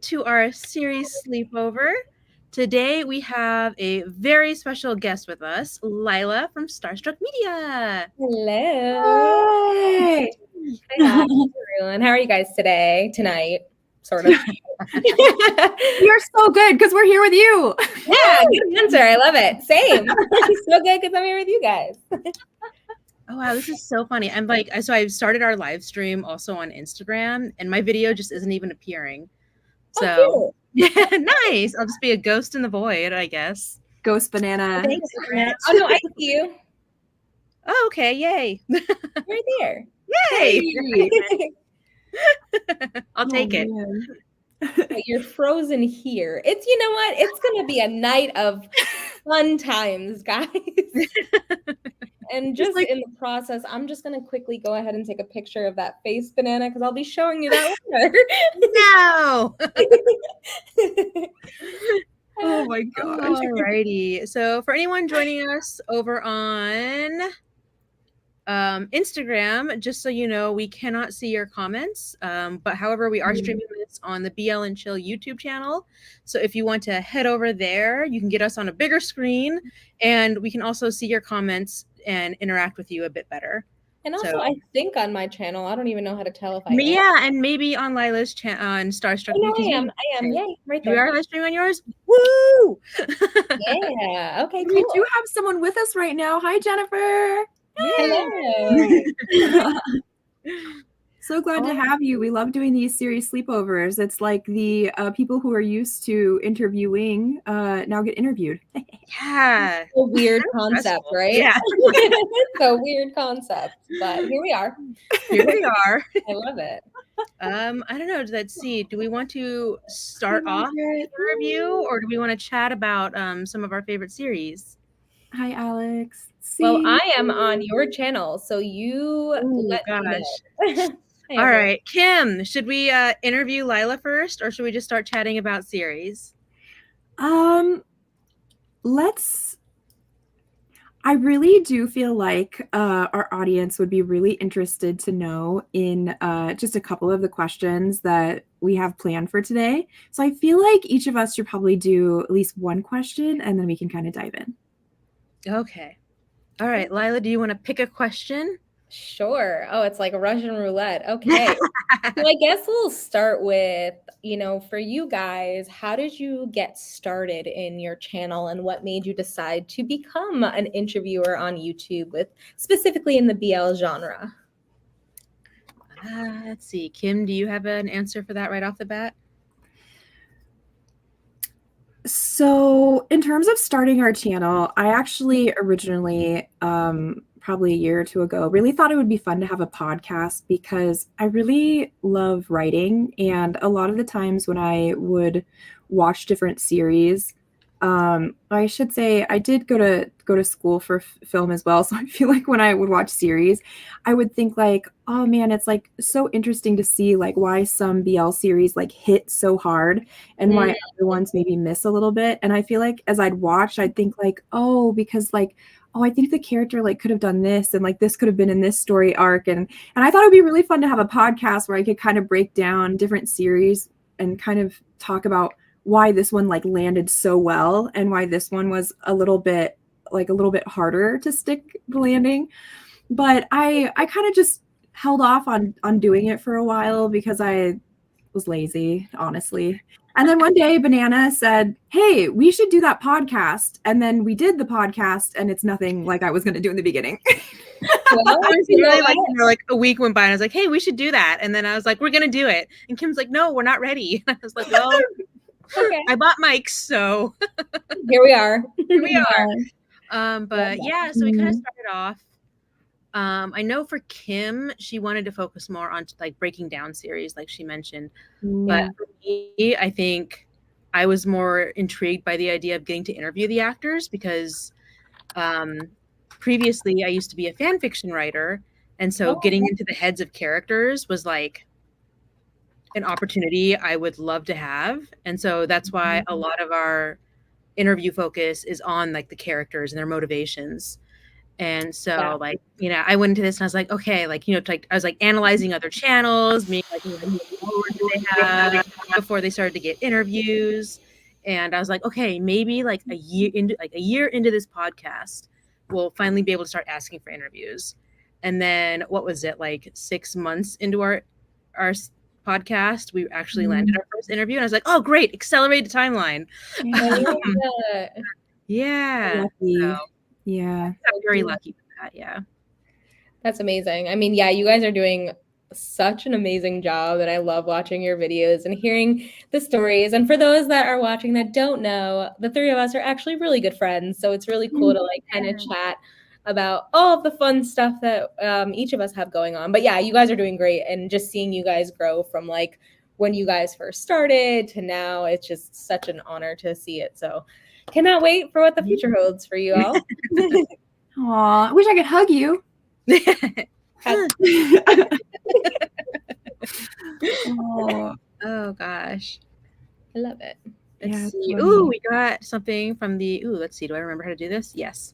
to our series Sleepover. Today we have a very special guest with us, Lila from Starstruck Media. Hello. Hey. Hi, everyone. How are you guys tonight, sort of. You're so good because we're here with you. Yeah, good answer. I love it. Same. So good because I'm here with you guys. Oh wow, this is so funny. So I've started our live stream also on Instagram, and my video just isn't even appearing. So yeah, nice. I'll just be a ghost in the void, I guess. Ghost banana. Thanks, oh no, I see you. Oh, okay, yay. Right there. Yay. Hey. I'll take it. You're frozen here. You know what? It's gonna be a night of fun times, guys. And just like in the process, I'm just going to quickly go ahead and take a picture of that face banana because I'll be showing you that later. No. Oh my gosh. Alrighty. So for anyone joining us over on Instagram, just so you know, we cannot see your comments. But however, we are streaming this on the BL and Chill YouTube channel. So if you want to head over there, you can get us on a bigger screen, and we can also see your comments and interact with you a bit better. And also, I think on my channel, I don't even know how to tell if I am. Yeah, and maybe on Lila's channel on Starstruck. Oh, no, I am. Yay, right there. You are live streaming on yours? Woo! Yeah. Okay, cool. We do have someone with us right now. Hi, Jennifer. Hello. So glad to have you. We love doing these series sleepovers. It's like the people who are used to interviewing now get interviewed. Yeah. It's a weird concept, right? Yeah. It's a weird concept, but here we are. Here we are. I love it. I don't know. Let's see. Do we want to start off with a review, or do we want to chat about some of our favorite series? Hi, Alex. Well, I am on your channel, so you let me know. All right, Kim, should we interview Lila first, or should we just start chatting about series? I really do feel like our audience would be really interested to know in just a couple of the questions that we have planned for today. So I feel like each of us should probably do at least one question, and then we can kind of dive in. Okay. All right, Lila, do you want to pick a question? Sure. Oh, it's like a Russian roulette. Okay. So I guess we'll start with, for you guys, how did you get started in your channel and what made you decide to become an interviewer on YouTube specifically in the BL genre? Let's see. Kim, do you have an answer for that right off the bat? So in terms of starting our channel, I actually originally, probably a year or two ago, really thought it would be fun to have a podcast because I really love writing. And a lot of the times when I would watch different series, I should say I did go to school for film as well. So I feel like when I would watch series, I would think like, oh man, it's like so interesting to see like why some BL series like hit so hard and why other ones maybe miss a little bit. And I feel like as I'd watch, I'd think like, oh, because like, oh, I think the character like could have done this and like this could have been in this story arc. And I thought it'd be really fun to have a podcast where I could kind of break down different series and kind of talk about why this one like landed so well and why this one was a little bit harder to stick the landing. But I kind of just held off on doing it for a while because I was lazy, honestly. And then one day Banana said, hey, we should do that podcast. And then we did the podcast and it's nothing like I was going to do in the beginning. Well, like a week went by and I was like, hey, we should do that. And then I was like, we're going to do it. And Kim's like, no, we're not ready. And I was like, well, okay. I bought mics, so here we are. But yeah, so we kind of started off. I know for Kim, she wanted to focus more on like breaking down series, like she mentioned. But for me, I think I was more intrigued by the idea of getting to interview the actors because previously I used to be a fan fiction writer, and so getting into the heads of characters was like an opportunity I would love to have. And so that's why a lot of our interview focus is on like the characters and their motivations. And so like, you know, I went into this and I was like, okay, like, you know, like I was like analyzing other channels, being like, you know, how many followers do they have before they started to get interviews. And I was like, okay, maybe like a year into this podcast, we'll finally be able to start asking for interviews. And then what was it, like 6 months into our podcast, we actually landed our first interview, and I was like, oh great, accelerate the timeline. Yeah. Lucky. So, yeah. I'm very lucky with that. Yeah. That's amazing. I mean, yeah, you guys are doing such an amazing job, and I love watching your videos and hearing the stories. And for those that are watching that don't know, the three of us are actually really good friends. So it's really cool to like kind of chat about all of the fun stuff that each of us have going on. But yeah, you guys are doing great, and just seeing you guys grow from like when you guys first started to now, it's just such an honor to see it. So cannot wait for what the future holds for you all. Aw, I wish I could hug you. Oh gosh, I love it. Let's see. Ooh, we got something from the. Ooh, let's see. Do I remember how to do this? Yes.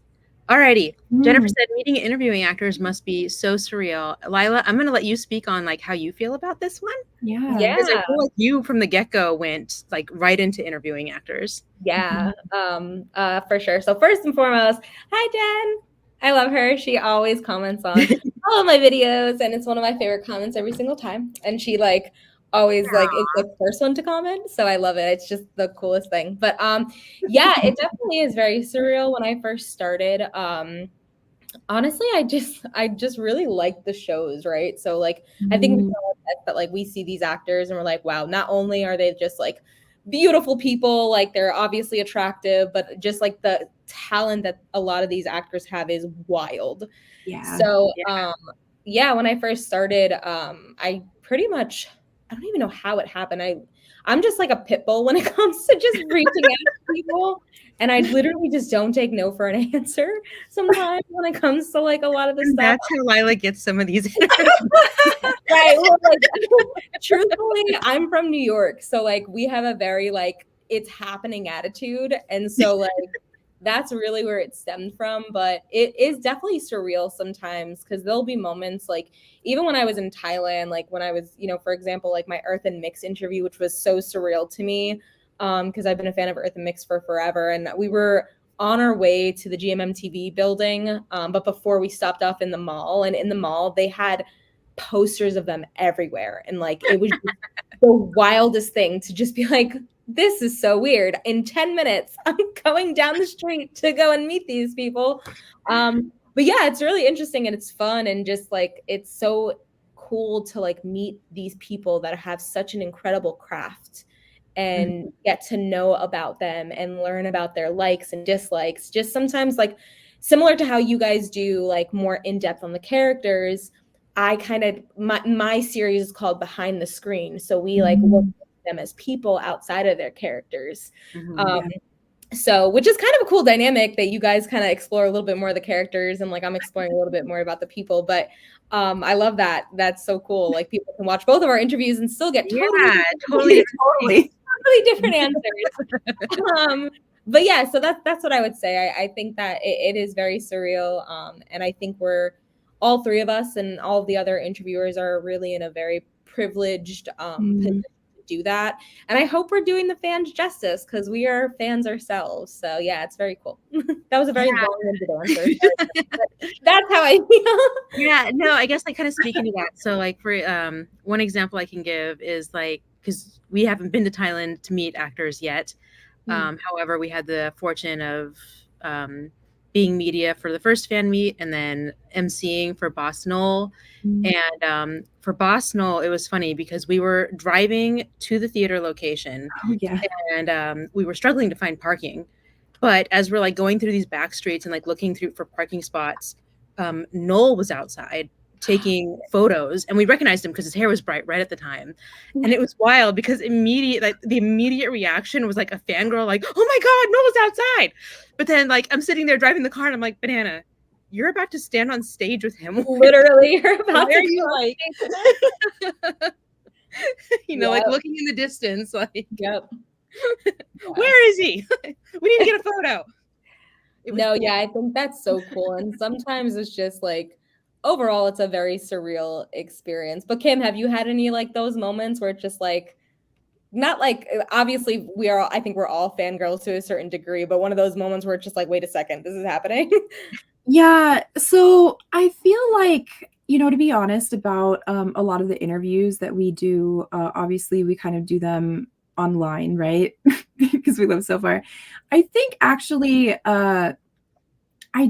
Alrighty. Jennifer said meeting and interviewing actors must be so surreal. Lila, I'm gonna let you speak on like how you feel about this one. Yeah. Because I feel like you from the get-go went like right into interviewing actors. Yeah, for sure. So first and foremost, hi Jen. I love her. She always comments on all of my videos, and it's one of my favorite comments every single time. And she like always like is the first one to comment. So I love it. It's just the coolest thing. But yeah, it definitely is very surreal. When I first started, honestly, I just really like the shows, right? So like I think that like we see these actors and we're like, wow, not only are they just like beautiful people, like they're obviously attractive, but just like the talent that a lot of these actors have is wild. Yeah. So yeah, when I first started, I pretty much, I don't even know how it happened. I'm just like a pit bull when it comes to just reaching out to people. And I literally just don't take no for an answer sometimes when it comes to like a lot of the stuff. That's how Lila gets some of these. Right. Well, like, truthfully, I'm from New York. So like we have a very like it's happening attitude. And so like that's really where it stemmed from. But it is definitely surreal sometimes because there'll be moments like even when I was in Thailand, like when I was, you know, for example, like my Earth and Mix interview, which was so surreal to me because I've been a fan of Earth and Mix for forever. And we were on our way to the GMMTV building. But before we stopped off in the mall, and in the mall, they had posters of them everywhere. And like it was the wildest thing to just be like, this is so weird. In 10 minutes, I'm going down the street to go and meet these people. But yeah, it's really interesting and it's fun. And just like, it's so cool to like meet these people that have such an incredible craft and get to know about them and learn about their likes and dislikes. Just sometimes like similar to how you guys do like more in-depth on the characters, I kind of, my series is called Behind the Screen. So we like look at them as people outside of their characters. So, which is kind of a cool dynamic that you guys kind of explore a little bit more of the characters and like I'm exploring a little bit more about the people. But I love that. That's so cool. Like people can watch both of our interviews and still get totally different answers. But yeah, so that's what I would say. I think that it is very surreal. And I think we're all three of us and all of the other interviewers are really in a very privileged position do that, and I hope we're doing the fans justice because we are fans ourselves. So yeah, it's very cool. That was a very long-winded answer. That's how I feel. Yeah, no, I guess like kind of speaking to that. So like for one example I can give is like because we haven't been to Thailand to meet actors yet. However, we had the fortune of being media for the first fan meet and then emceeing for Boss Knoll. And for Boss Knoll, it was funny because we were driving to the theater location and we were struggling to find parking. But as we're like going through these back streets and like looking through for parking spots, Noel was outside taking photos and we recognized him because his hair was bright right at the time. And it was wild because the immediate reaction was like a fangirl, like, oh my God, Noel's outside. But then like I'm sitting there driving the car and I'm like, Banana, you're about to stand on stage with him. Literally, you're about Where to are you like you know, like looking in the distance, like Yep. Where is he? We need to get a photo. No, yeah, I think that's so cool. And sometimes it's just like overall it's a very surreal experience. But Kim, have you had any like those moments where it's just like not like obviously we are I think we're all fangirls to a certain degree, but one of those moments where it's just like, wait a second, this is happening. Yeah, so I feel like, to be honest about a lot of the interviews that we do, obviously we kind of do them online, right? Because we live so far. I think actually I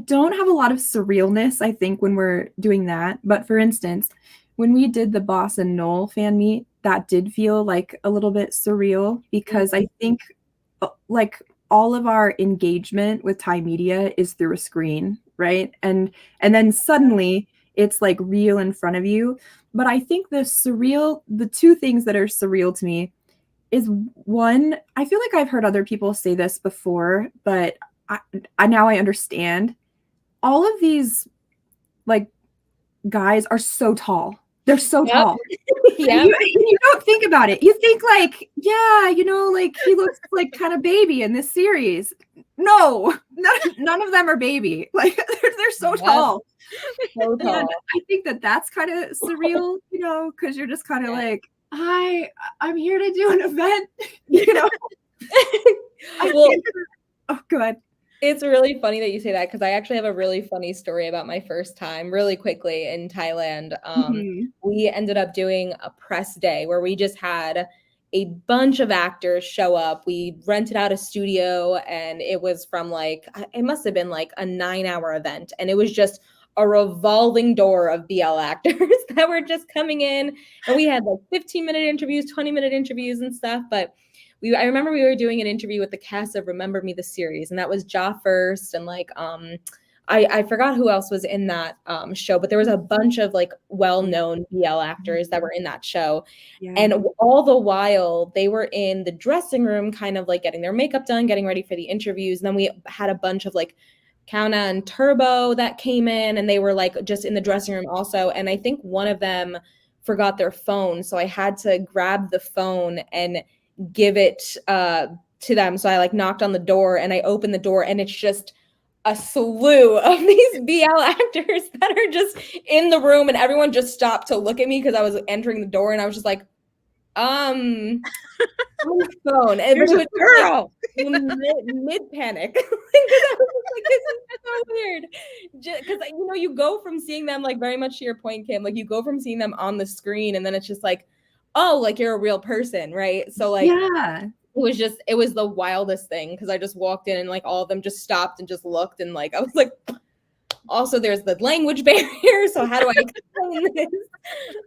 don't have a lot of surrealness, I think, when we're doing that. But for instance, when we did the Boss and Noel fan meet, that did feel like a little bit surreal because I think like all of our engagement with Thai media is through a screen, right? And then suddenly it's like real in front of you. But I think the two things that are surreal to me is one, I feel like I've heard other people say this before, but I now I understand. All of these like guys are so tall. They're so Yep. tall. Yeah. You don't think about it. You think like, yeah, like he looks like kind of baby in this series. No, none of them are baby. Like they're so tall. So tall. And I think that that's kind of surreal, because you're just kind of like, hi, I'm here to do an event, Well, oh, go ahead. it's really funny that you say that because I actually have a really funny story about my first time really quickly in Thailand. We ended up doing a press day where we just had a bunch of actors show up. We rented out a studio and it was from like, it must have been like a 9-hour event. And it was just a revolving door of BL actors that were just coming in. And we had like 15-minute interviews, 20-minute interviews and stuff. But I remember we were doing an interview with the cast of Remember Me, the series, and that was Ja first, and like I forgot who else was in that show, but there was a bunch of like well-known BL actors that were in that show. Yeah. And all the while they were in the dressing room kind of like getting their makeup done, getting ready for the interviews. And then we had a bunch of like Kauna and Turbo that came in and they were like just in the dressing room also. And I think one of them forgot their phone. So I had to grab the phone and give it to them. So I like knocked on the door and I opened the door and it's just a slew of these BL actors that are just in the room and everyone just stopped to look at me because I was entering the door and I was just like, phone. And There's a girl. Mid panic. Because I was like, this is so weird. Because you go from seeing them like very much to your point, Kim, like you go from seeing them on the screen and then it's just like, oh, like you're a real person, right? So like yeah. It was the wildest thing because I just walked in and like all of them just stopped and just looked and like I was like, also there's the language barrier, so how do I explain this?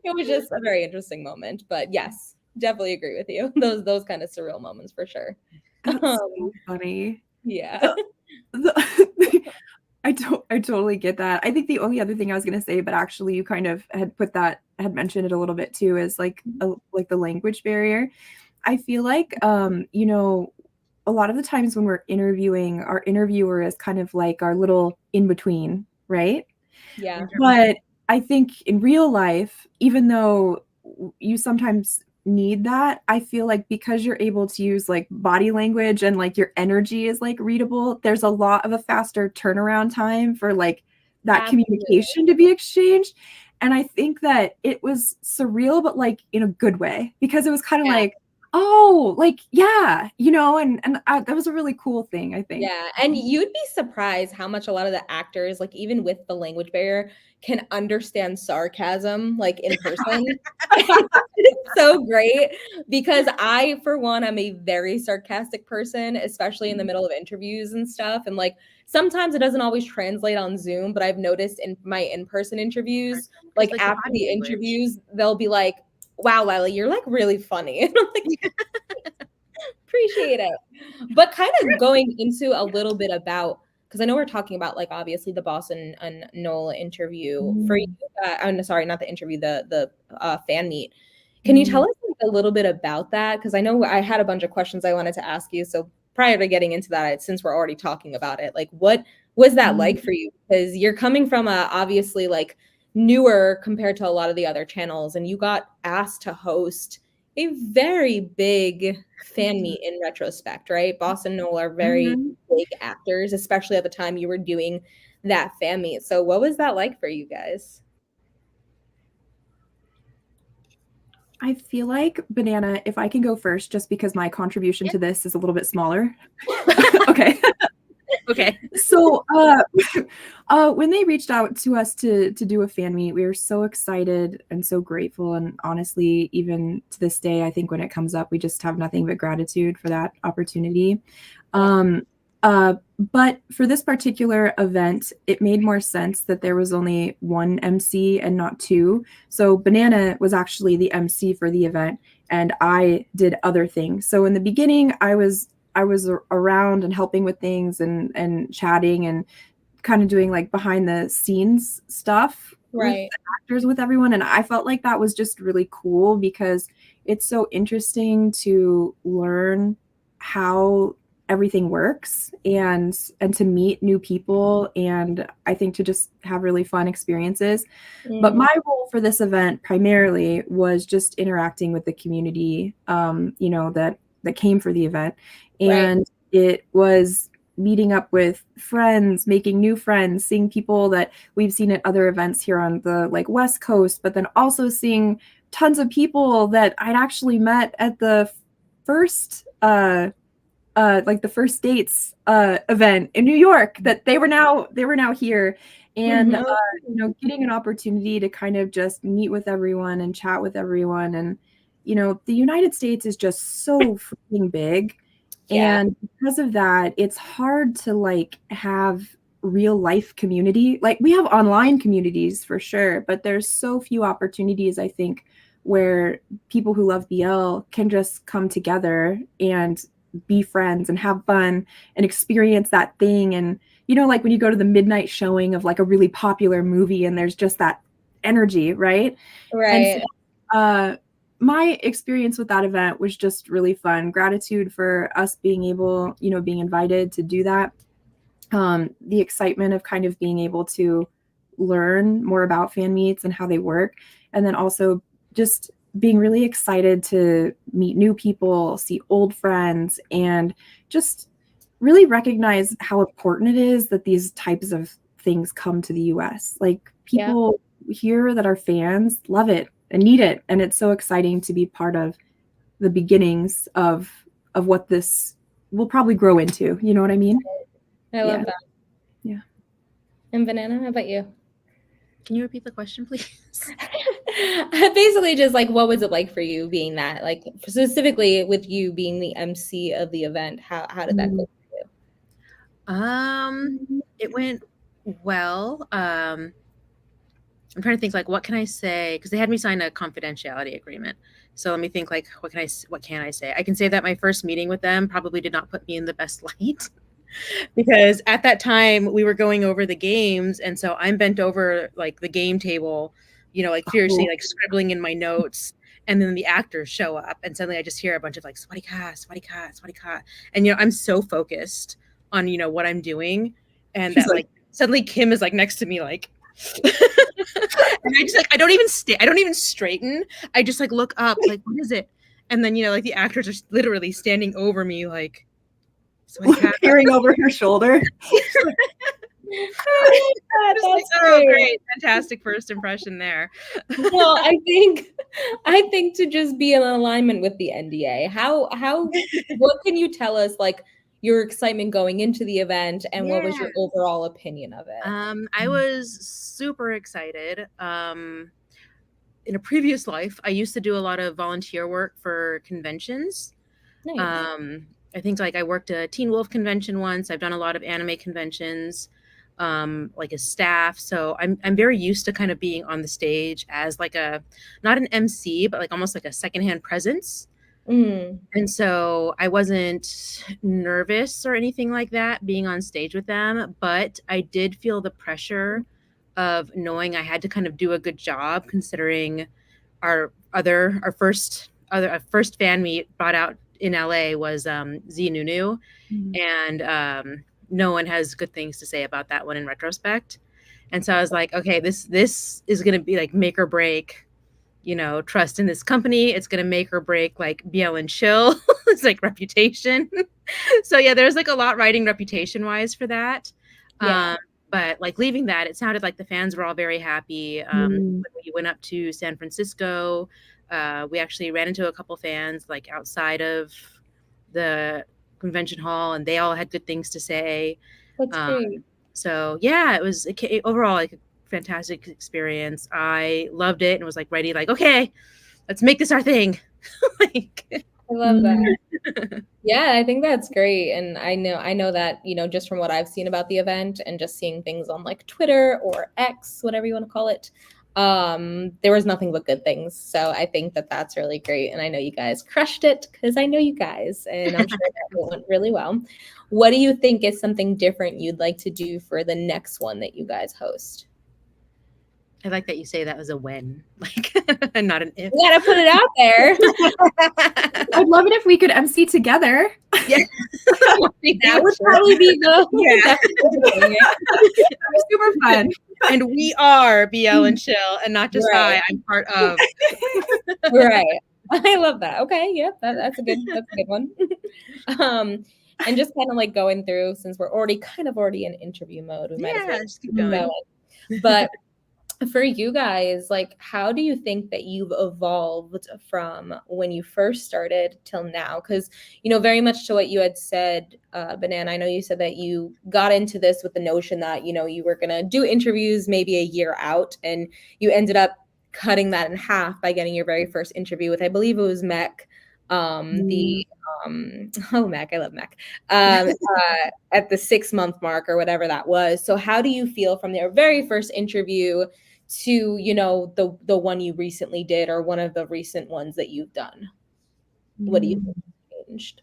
It was just a very interesting moment, but yes, definitely agree with you. Those kind of surreal moments for sure. That's so funny. Yeah. I totally get that. I think the only other thing I was going to say, but actually you kind of had mentioned it a little bit too, is like the language barrier. I feel like, a lot of the times when we're interviewing, our interviewer is kind of like our little in between, right? Yeah. But I think in real life, even though you sometimes need that, I feel like because you're able to use like body language and like your energy is like readable, there's a lot of a faster turnaround time for like that Absolutely. communication to be exchanged. And I think that it was surreal, but like in a good way, because it was kind of like, oh, like, yeah, and that was a really cool thing, I think. Yeah. And you'd be surprised how much a lot of the actors, like even with the language barrier, can understand sarcasm like in person. It's so great because I, for one, I'm a very sarcastic person, especially in the middle of interviews and stuff. And like sometimes it doesn't always translate on Zoom, but I've noticed in my in-person interviews, like after the interviews, they'll be like, wow, Lila, you're like really funny. And I'm like, appreciate it. But kind of going into a little bit about, because I know we're talking about like obviously the Boss and Noel interview for you. I'm sorry, not the interview, the fan meet. Can you tell us like, a little bit about that? Because I know I had a bunch of questions I wanted to ask you. So prior to getting into that, since we're already talking about it, like what was that like for you? Because you're coming from a obviously like newer compared to a lot of the other channels, and you got asked to host a very big fan meet in retrospect, right? Boss and Noel are very big actors, especially at the time you were doing that fan meet. So what was that like for you guys? I feel like, Banana, if I can go first, just because my contribution to this is a little bit smaller. Okay. Okay. So when they reached out to us to do a fan meet, we were so excited and so grateful. And honestly, even to this day, I think when it comes up, we just have nothing but gratitude for that opportunity. But for this particular event, it made more sense that there was only one MC and not two. So Banana was actually the MC for the event, and I did other things. So in the beginning, I was around and helping with things and chatting and kind of doing like behind the scenes stuff with the actors, with everyone. And I felt like that was just really cool because it's so interesting to learn how everything works and to meet new people, and I think to just have really fun experiences. But my role for this event primarily was just interacting with the community, that came for the event. And it was meeting up with friends, making new friends, seeing people that we've seen at other events here on the like West Coast, but then also seeing tons of people that I'd actually met at the first the first dates event in New York, that they were now here. And getting an opportunity to kind of just meet with everyone and chat with everyone. And the United States is just so freaking big. And because of that, it's hard to like have real life community. Like we have online communities for sure, but there's so few opportunities, I think, where people who love BL can just come together and be friends and have fun and experience that thing. And like when you go to the midnight showing of like a really popular movie and there's just that energy, right? And so, my experience with that event was just really fun. Gratitude for us being able, being invited to do that. The excitement of kind of being able to learn more about fan meets and how they work. And then also just being really excited to meet new people, see old friends, and just really recognize how important it is that these types of things come to the US. Like people here that are fans love it and need it. And it's so exciting to be part of the beginnings of what this will probably grow into. You know what I mean? I love that. Yeah. And Banana, how about you? Can you repeat the question, please? Basically just like, what was it like for you being that, like specifically with you being the MC of the event? How did that go for you? It went well. I'm trying to think like, what can I say? Because they had me sign a confidentiality agreement. So let me think like, what can I say? I can say that my first meeting with them probably did not put me in the best light. Because at that time we were going over the games, and so I'm bent over like the game table, like furiously like scribbling in my notes, and then the actors show up, and suddenly I just hear a bunch of like swadika, and I'm so focused on what I'm doing, and that like suddenly Kim is like next to me like and I just like I don't even straighten. I just like look up like, what is it? And then like the actors are literally standing over me like peering over her shoulder. Oh, great, fantastic first impression there. Well, I think to just be in alignment with the NDA, how what can you tell us like your excitement going into the event, and what was your overall opinion of it? I was super excited. In a previous life, I used to do a lot of volunteer work for conventions. Nice. I think like I worked a Teen Wolf convention once. I've done a lot of anime conventions, like as staff. So I'm very used to kind of being on the stage as like not an MC, but like almost like a secondhand presence. And so I wasn't nervous or anything like that being on stage with them, but I did feel the pressure of knowing I had to kind of do a good job, considering our first fan meet brought out in LA was Zinunu, and no one has good things to say about that one in retrospect. And so I was like, okay, this is going to be like make or break trust in this company. It's going to make or break like BL and chill. It's like reputation. So yeah, there's like a lot riding reputation wise for that. Yeah. But like leaving that, it sounded like the fans were all very happy. When we went up to San Francisco, we actually ran into a couple fans like outside of the convention hall, and they all had good things to say. That's great. So yeah, it was overall like a fantastic experience. I loved it and was like ready, like, okay, let's make this our thing. Like, I love that. Yeah, I think that's great. And I know that, just from what I've seen about the event and just seeing things on like Twitter or X, whatever you want to call it, there was nothing but good things. So I think that that's really great. And I know you guys crushed it because I know you guys, and I'm sure that it went really well. What do you think is something different you'd like to do for the next one that you guys host? I like that you say that was a when, like, and not an if. You gotta put it out there. I'd love it if we could MC together. Yeah. That would probably be super fun. And we are BL and chill, and not just Right. I'm part of. Right. I love that. Okay. Yeah, that's a good one. And just kind of like going through, since we're already in interview mode, we might as well just keep going. But for you guys, like, how do you think that you've evolved from when you first started till now? Because, very much to what you had said, Banana, I know you said that you got into this with the notion that, you were going to do interviews maybe a year out, and you ended up cutting that in half by getting your very first interview with, I believe it was Mech. Mac, I love Mac, at the 6-month mark or whatever that was. So how do you feel from their very first interview to, the one you recently did, or one of the recent ones that you've done? What do you think changed?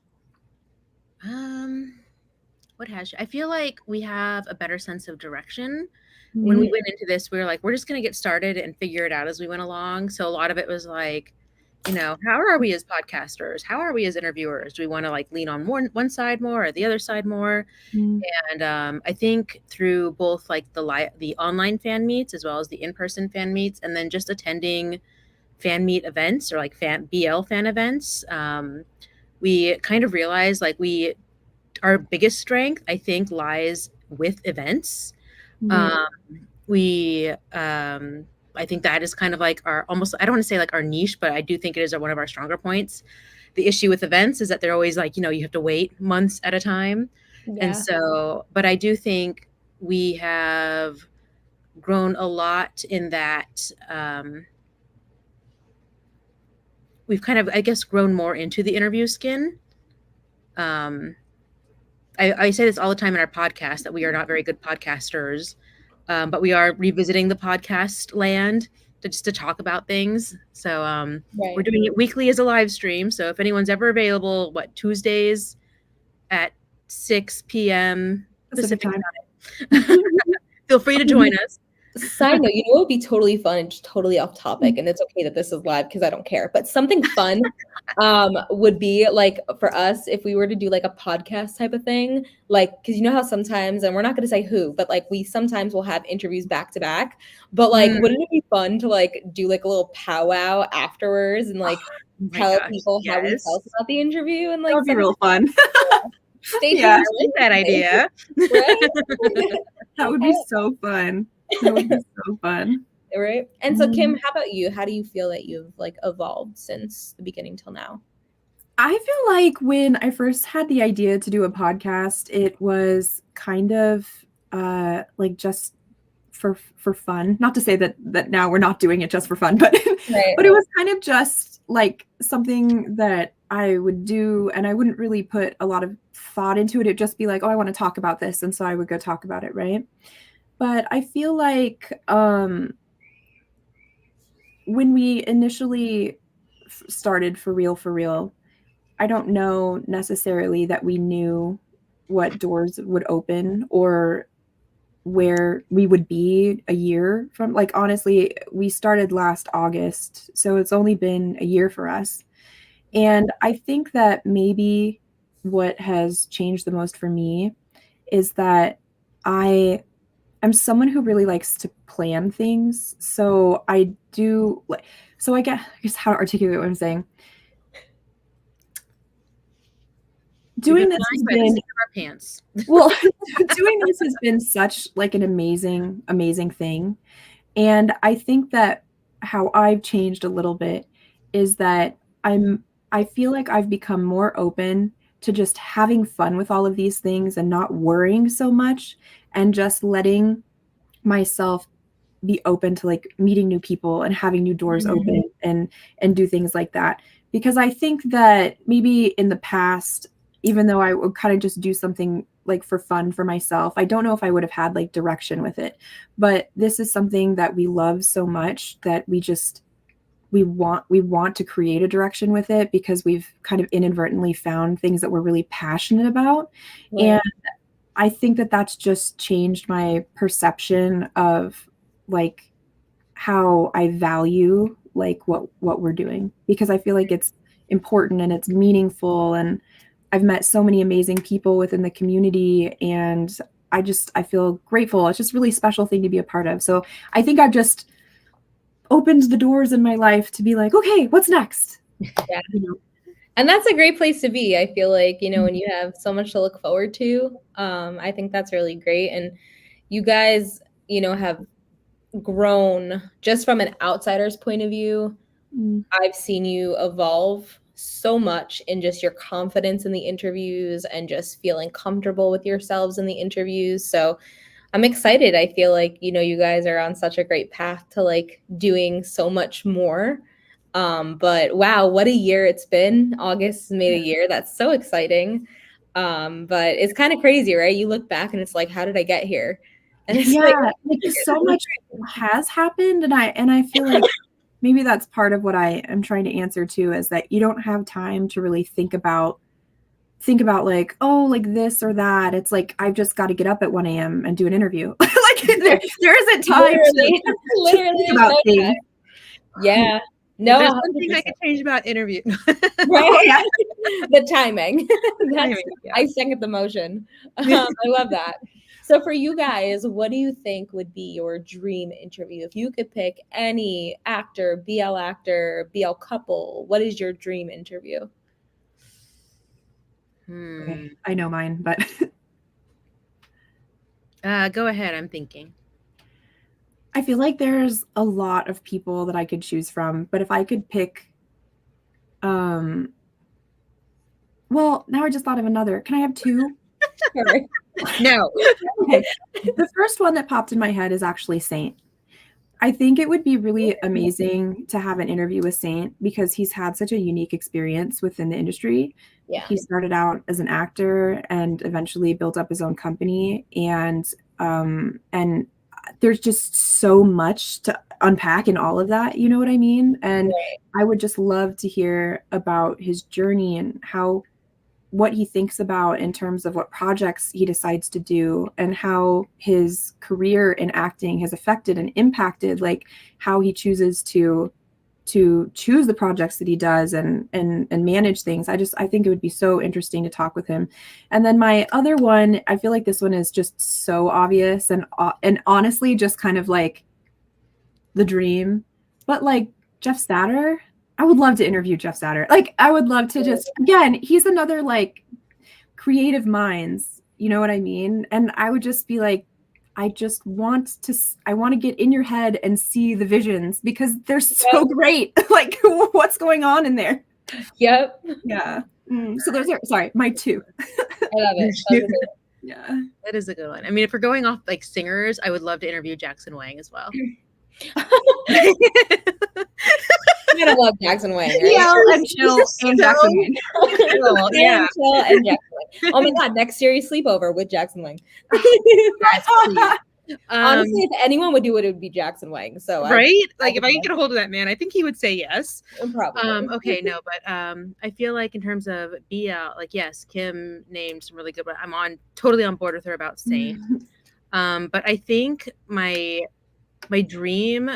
What has I feel like we have a better sense of direction. When we went into this, we were like, we're just going to get started and figure it out as we went along. So a lot of it was like, how are we as podcasters? How are we as interviewers? Do we want to like lean on one side more or the other side more? And I think through both like the online fan meets as well as the in-person fan meets, and then just attending fan meet events or like BL fan events, we kind of realized like our biggest strength, I think, lies with events. I think that is kind of like our almost, I don't want to say like our niche, but I do think it is one of our stronger points. The issue with events is that they're always like, you have to wait months at a time. Yeah. And so, but I do think we have grown a lot in that we've kind of, I guess, grown more into the interview skin. I say this all the time in our podcast that we are not very good podcasters. But we are revisiting the podcast land just to talk about things. So we're doing it weekly as a live stream. So if anyone's ever available, Tuesdays at 6 p.m. Pacific time. Feel free to join us. Side note, it would be totally fun and just totally off topic, and it's okay that this is live because I don't care, but something fun would be like for us if we were to do like a podcast type of thing, like, because how sometimes, and we're not going to say who, but like we sometimes will have interviews back to back, but like wouldn't it be fun to like do like a little powwow afterwards and like tell people how we felt about the interview? And like that would be real fun. Stay tuned. I like that idea. Right? That would be so fun. That would be so fun. Right. And so Kim, how about you? How do you feel that you've like evolved since the beginning till now? I feel like when I first had the idea to do a podcast, it was kind of like just for fun. Not to say that now we're not doing it just for fun, but but it was kind of just like something that I would do, and I wouldn't really put a lot of thought into it. It'd just be like, oh, I want to talk about this, and so I would go talk about it, right? But I feel like when we initially started for real, I don't know necessarily that we knew what doors would open or where we would be a year from. Like, honestly, we started last August, so it's only been a year for us. And I think that maybe what has changed the most for me is that I'm someone who really likes to plan things. So I do so I guess how to articulate what I'm saying. Doing this has been our pants. well, doing this has been such like an amazing thing. And I think that how I've changed a little bit is that I feel like I've become more open to just having fun with all of these things and not worrying so much and just letting myself be open to like meeting new people and having new doors open and do things like that. Because I think that maybe in the past, even though I would kind of just do something like for fun for myself, I don't know if I would have had like direction with it. But this is something that we love so much that we want to create a direction with it because we've kind of inadvertently found things that we're really passionate about. Right. And I think that that's just changed my perception of like how I value like what we're doing, because I feel like it's important and it's meaningful, and I've met so many amazing people within the community, and I feel grateful. It's just a really special thing to be a part of. So I think I've just opened the doors in my life to be like, okay, what's next? Yeah. You know? And that's a great place to be. I feel like, you know, when you have so much to look forward to, I think that's really great. And you guys, you know, have grown just from an outsider's point of view. I've seen you evolve so much in just your confidence in the interviews and just feeling comfortable with yourselves in the interviews. So I'm excited. I feel like, you know, you guys are on such a great path to like doing so much more. But wow, what a year it's been. August made a year. That's so exciting. But it's kind of crazy, right? You look back and it's like, how did I get here? And it's like so much has happened, and I feel like maybe that's part of what I am trying to answer to, is that you don't have time to really think about like, oh, like this or that. It's like, I've just got to get up at 1 a.m. and do an interview. Like there isn't time literally to think about things. Yeah. No, there's one thing I could change about interview. Right? Yeah. The timing. I second the motion. I love that. So for you guys, what do you think would be your dream interview? If you could pick any actor, BL couple, what is your dream interview? Okay, I know mine, but go ahead. I'm thinking. I feel like there's a lot of people that I could choose from, but if I could pick, well, now I just thought of another. Can I have two? Sorry. No. Okay. The first one that popped in my head is actually Saint. I think it would be really amazing to have an interview with Saint because he's had such a unique experience within the industry. Yeah. He started out as an actor and eventually built up his own company, and there's just so much to unpack in all of that, you know what I mean? And right. I would just love to hear about his journey and what he thinks about in terms of what projects he decides to do, and how his career in acting has affected and impacted like how he chooses to choose the projects that he does and manage things. I think it would be so interesting to talk with him. And then my other one, I feel like this one is just so obvious and honestly just kind of like the dream, but like Jeff Satter. I would love to interview Jeff Satter. Like, I would love to just, again, he's another like creative minds, you know what I mean? And I would just be like, I want to get in your head and see the visions because they're so great. Like, what's going on in there? Yep. Yeah. So those are, sorry, my two. I love it. Yeah. That is a good one. I mean, if we're going off like singers, I would love to interview Jackson Wang as well. You're gonna love Jackson Wang, right? Yeah, and Chill and Jackson Wang. Yeah, Chill and Jackson Wang. Oh my god, next series Sleepover with Jackson Wang. Honestly, if anyone would do it, it would be Jackson Wang. So right, like if I could get a hold of that man, I think he would say yes. Probably. Okay, no, but I feel like in terms of BL, like yes, Kim named some really good, but I'm totally on board with her about Saint. But I think my dream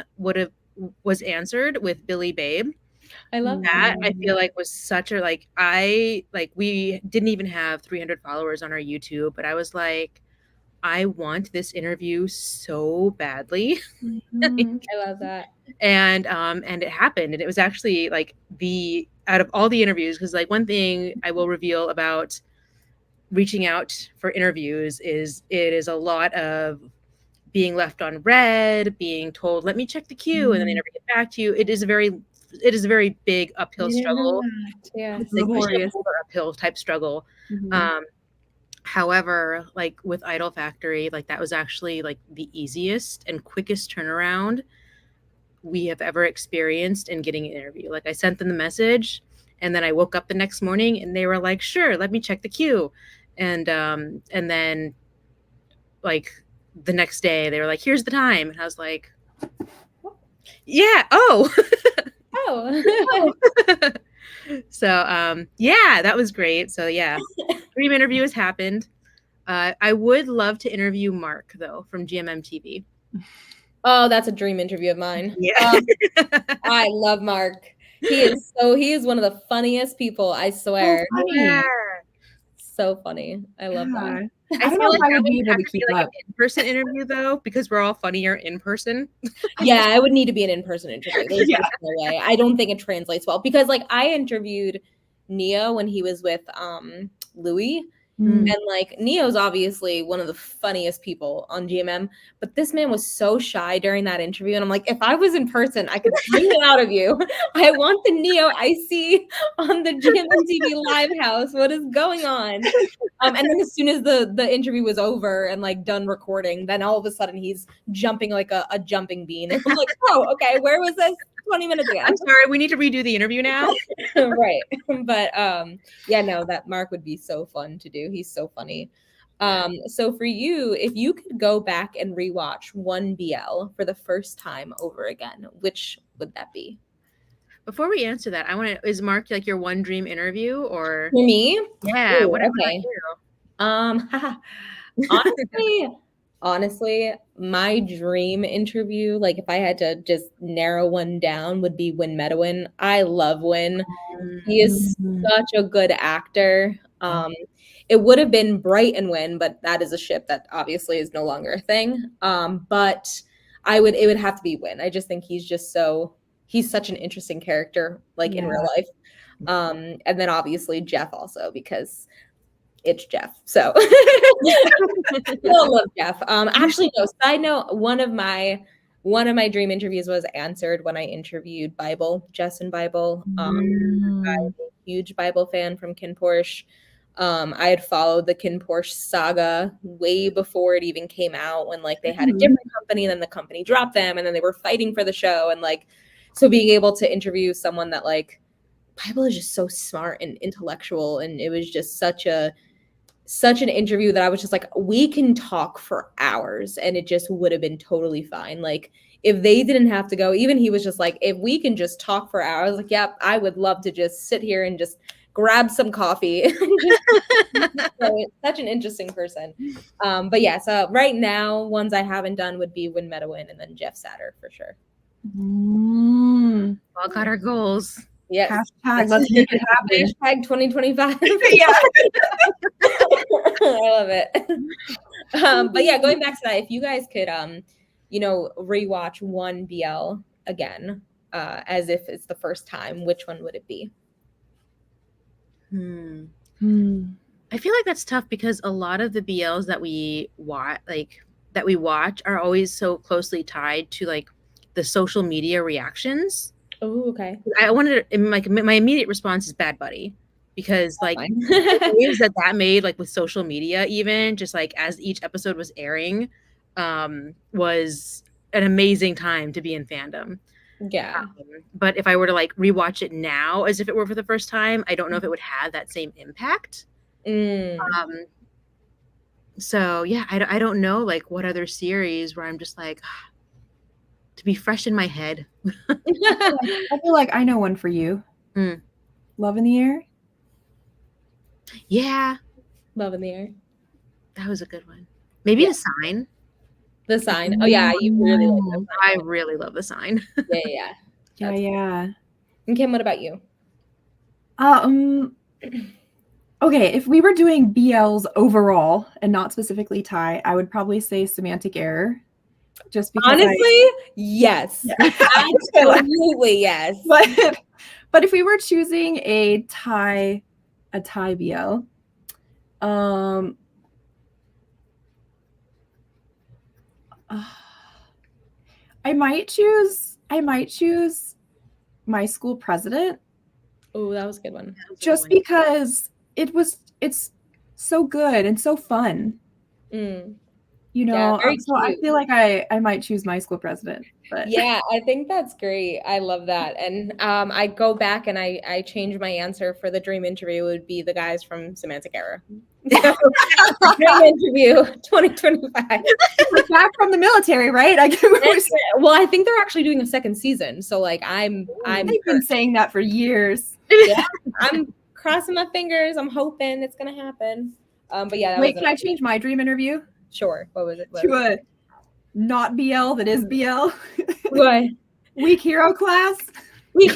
was answered with Billy Babe. I love that. I feel like was such a we didn't even have 300 followers on our YouTube, but I was like, I want this interview so badly. Mhm. I love that. And it happened, and it was actually like out of all the interviews, because like one thing I will reveal about reaching out for interviews is it is a lot of being left on red, being told, let me check the queue, and then they never get back to you. It is a very big uphill I didn't know struggle, that. Yeah. It's like laborious. over uphill type struggle. Mhm. However, like with Idol Factory, like that was actually like the easiest and quickest turnaround we have ever experienced in getting an interview. Like I sent them the message, and then I woke up the next morning and they were like, sure, let me check the queue. And then like the next day they were like, here's the time. And I was like, yeah, oh. Oh. So yeah, that was great. So yeah, dream interview has happened. I would love to interview Mark though from GMM TV. Oh, that's a dream interview of mine. Yeah. I love Mark. He is one of the funniest people, I So swear. funny. So funny. I love that. Yeah. I I don't feel know like if I that would be would able have to to keep be like up. an in-person interview though, because we're all funnier in person. Yeah, I would need to be an in-person interview. There's Yeah. just no way. I don't think it translates well because like I interviewed Neo when he was with Louis. Mm. And like Neo's obviously one of the funniest people on GMM, but this man was so shy during that interview. And I'm like, if I was in person, I could bring it out of you. I want the Neo I see on the GMM TV live house. What is going on? And then as soon as the interview was over and like done recording, then all of a sudden he's jumping like a jumping bean. And I'm like, oh, okay, where was this 20 minutes ago? I'm sorry, we need to redo the interview now. Right. But yeah, no, that Mark would be so fun to do. He's so funny. So for you, if you could go back and rewatch one BL for the first time over again, which would that be? Before we answer that, I want to, is Mark like your one dream interview or? For me? Yeah. Ooh, What about okay. you? Honestly, my dream interview, like if I had to just narrow one down, would be Win Medowin. I love Win. He is such a good actor. It would have been Bright and Win, but that is a ship that obviously is no longer a thing. But it would have to be Win. I just think he's such an interesting character, like in real life. And then obviously Jeff also because it's Jeff. So I love Jeff. Actually, no, side note, one of my dream interviews was answered when I interviewed Bible, Jess and Bible. I'm a huge Bible fan from Kin Porsche. I had followed the Kin Porsche saga way before it even came out when like they had a different company and then the company dropped them and then they were fighting for the show. And like, so being able to interview someone that like Bible is just so smart and intellectual. And it was just such an interview that I was just like, we can talk for hours and it just would have been totally fine. Like if they didn't have to go, even he was just like, if we can just talk for hours, like, yep, I would love to just sit here and just grab some coffee. So such an interesting person. But yeah, so right now, ones I haven't done would be Win Medowin and then Jeff Satter for sure. All got our goals. Yes. Hashtag let's make it happen. Hashtag 2025. Yeah. I love it. But yeah, going back to that, if you guys could rewatch one BL again, as if it's the first time, which one would it be? I feel like that's tough because a lot of the BLs that we watch are always so closely tied to like the social media reactions. Oh, okay. I wanted to, like my immediate response is Bad Buddy because like the waves that made like with social media, even just like as each episode was airing, was an amazing time to be in fandom. Yeah. But if I were to like rewatch it now as if it were for the first time, I don't know if it would have that same impact. So yeah, I don't know like what other series where I'm just like to be fresh in my head. I feel like I know one for you. Love in the Air. Yeah. Love in the Air. That was a good one. Maybe The Sign. The Sign. Oh yeah, you really like The Sign. I really love The Sign. Yeah. And Kim, what about you? Okay, if we were doing BLs overall and not specifically Thai, I would probably say semantic error. Just because Honestly, yes. Yeah. Absolutely, yes. But if we were choosing a Thai BL, I might choose My School President, Oh, that was a good one. just because it's so good and so fun. Mm. You know, Yeah, very so I cute. feel like I might choose My School President. But Yeah, I think that's great. I love that. And I go back and I change my answer for the dream interview would be the guys from Semantic Error. So, dream interview 2025. back from the military, right? Well, I think they're actually doing a second season. So like I'm They've been saying that for years. Yeah, I'm crossing my fingers. I'm hoping it's gonna happen. But yeah, Wait, can I change my dream interview? Sure. What was it? To a not BL that is BL. What? Weak hero class. There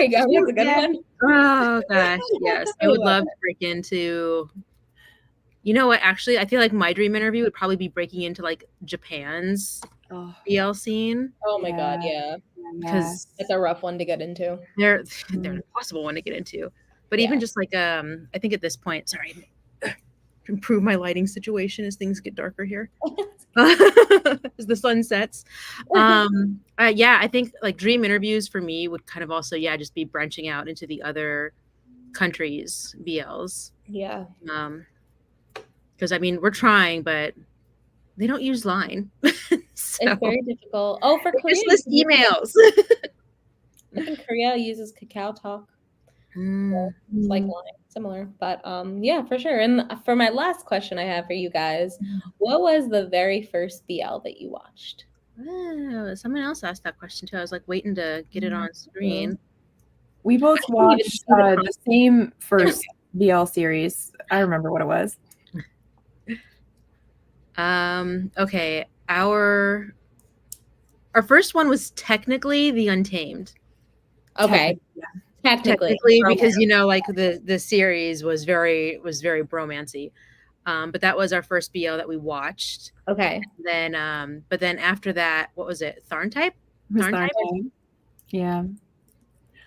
you go. That's a good one. Oh gosh, yes. I would love to break into. You know what? Actually, I feel like my dream interview would probably be breaking into like Japan's BL scene. Oh my god, yeah. Because it's a rough one to get into. They're an impossible one to get into. But even just like I think at this point, sorry, improve my lighting situation as things get darker here. As the sun sets. Yeah, I think like dream interviews for me would kind of also, just be branching out into the other countries' BLs. Yeah. Because I mean, we're trying, but they don't use Line. So, it's very difficult. Oh, for Korea, just list emails. I think Korea uses Kakao Talk. So it's like Line, similar. But yeah, for sure. And for my last question I have for you guys, what was the very first BL that you watched? Oh, someone else asked that question too. I was like waiting to get it on screen. We both watched the same first BL series. I remember what it was. Okay, our first one was technically The Untamed. Okay. Technically because like the series was very bromancy. But that was our first BL that we watched. Okay. Then but then after that, what was it? Tharn type? Yeah.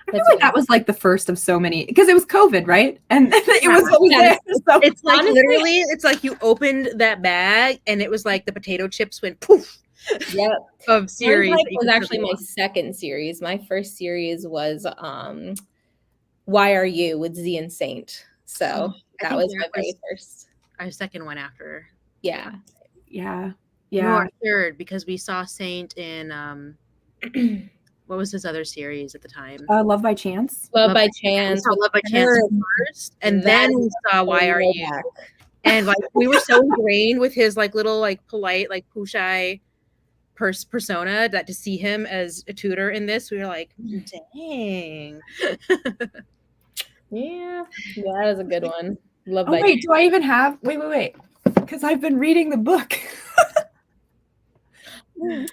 I feel like that was like the first of so many, because it was COVID, right? And it was always there. So it's like literally, it's like you opened that bag and it was like the potato chips went poof. Yep. Of series. It was actually my second series. My first series was Why Are You with Z and Saint. So that was my very first. Our second one after. Yeah. Yeah. No, our third, because we saw Saint in what was his other series at the time? Love by Chance. Love by Chance. We saw Love by Chance first, and then we saw Why Are You? And like we were so ingrained with his like little like polite like pushai persona that to see him as a tutor in this, we were like, dang. Yeah, that was a good one. Love by Chance. Do I even have? Wait, because I've been reading the book. Isn't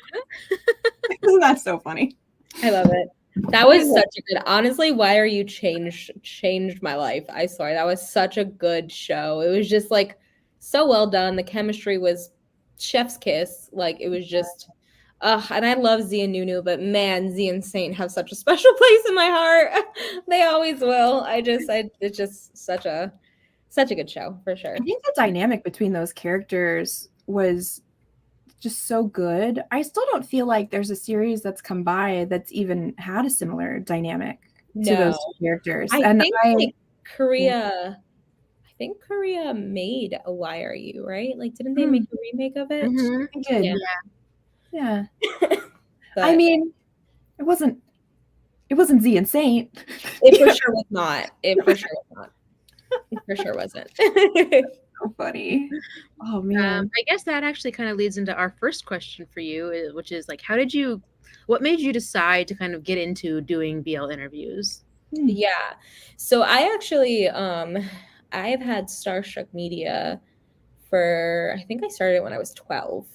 that so funny? I love it. That was such a good, honestly, Why Are You changed my life. I swear. That was such a good show. It was just like so well done. The chemistry was chef's kiss. Like it was just, and I love Z and Nunu, but man, Z and Saint have such a special place in my heart. They always will. It's just such a good show for sure. I think the dynamic between those characters was just so good. I still don't feel like there's a series that's come by that's even had a similar dynamic to those two characters. I think Korea made a Why Are You, right? Like, didn't they make a remake of it? Mm-hmm. Good. Yeah. I mean, it wasn't Z and Saint. It for sure was not. It for sure wasn't. So funny. Oh man. I guess that actually kind of leads into our first question for you, which is like, what made you decide to kind of get into doing BL interviews? Yeah. So I actually I've had Starstruck Media I think I started when I was 12.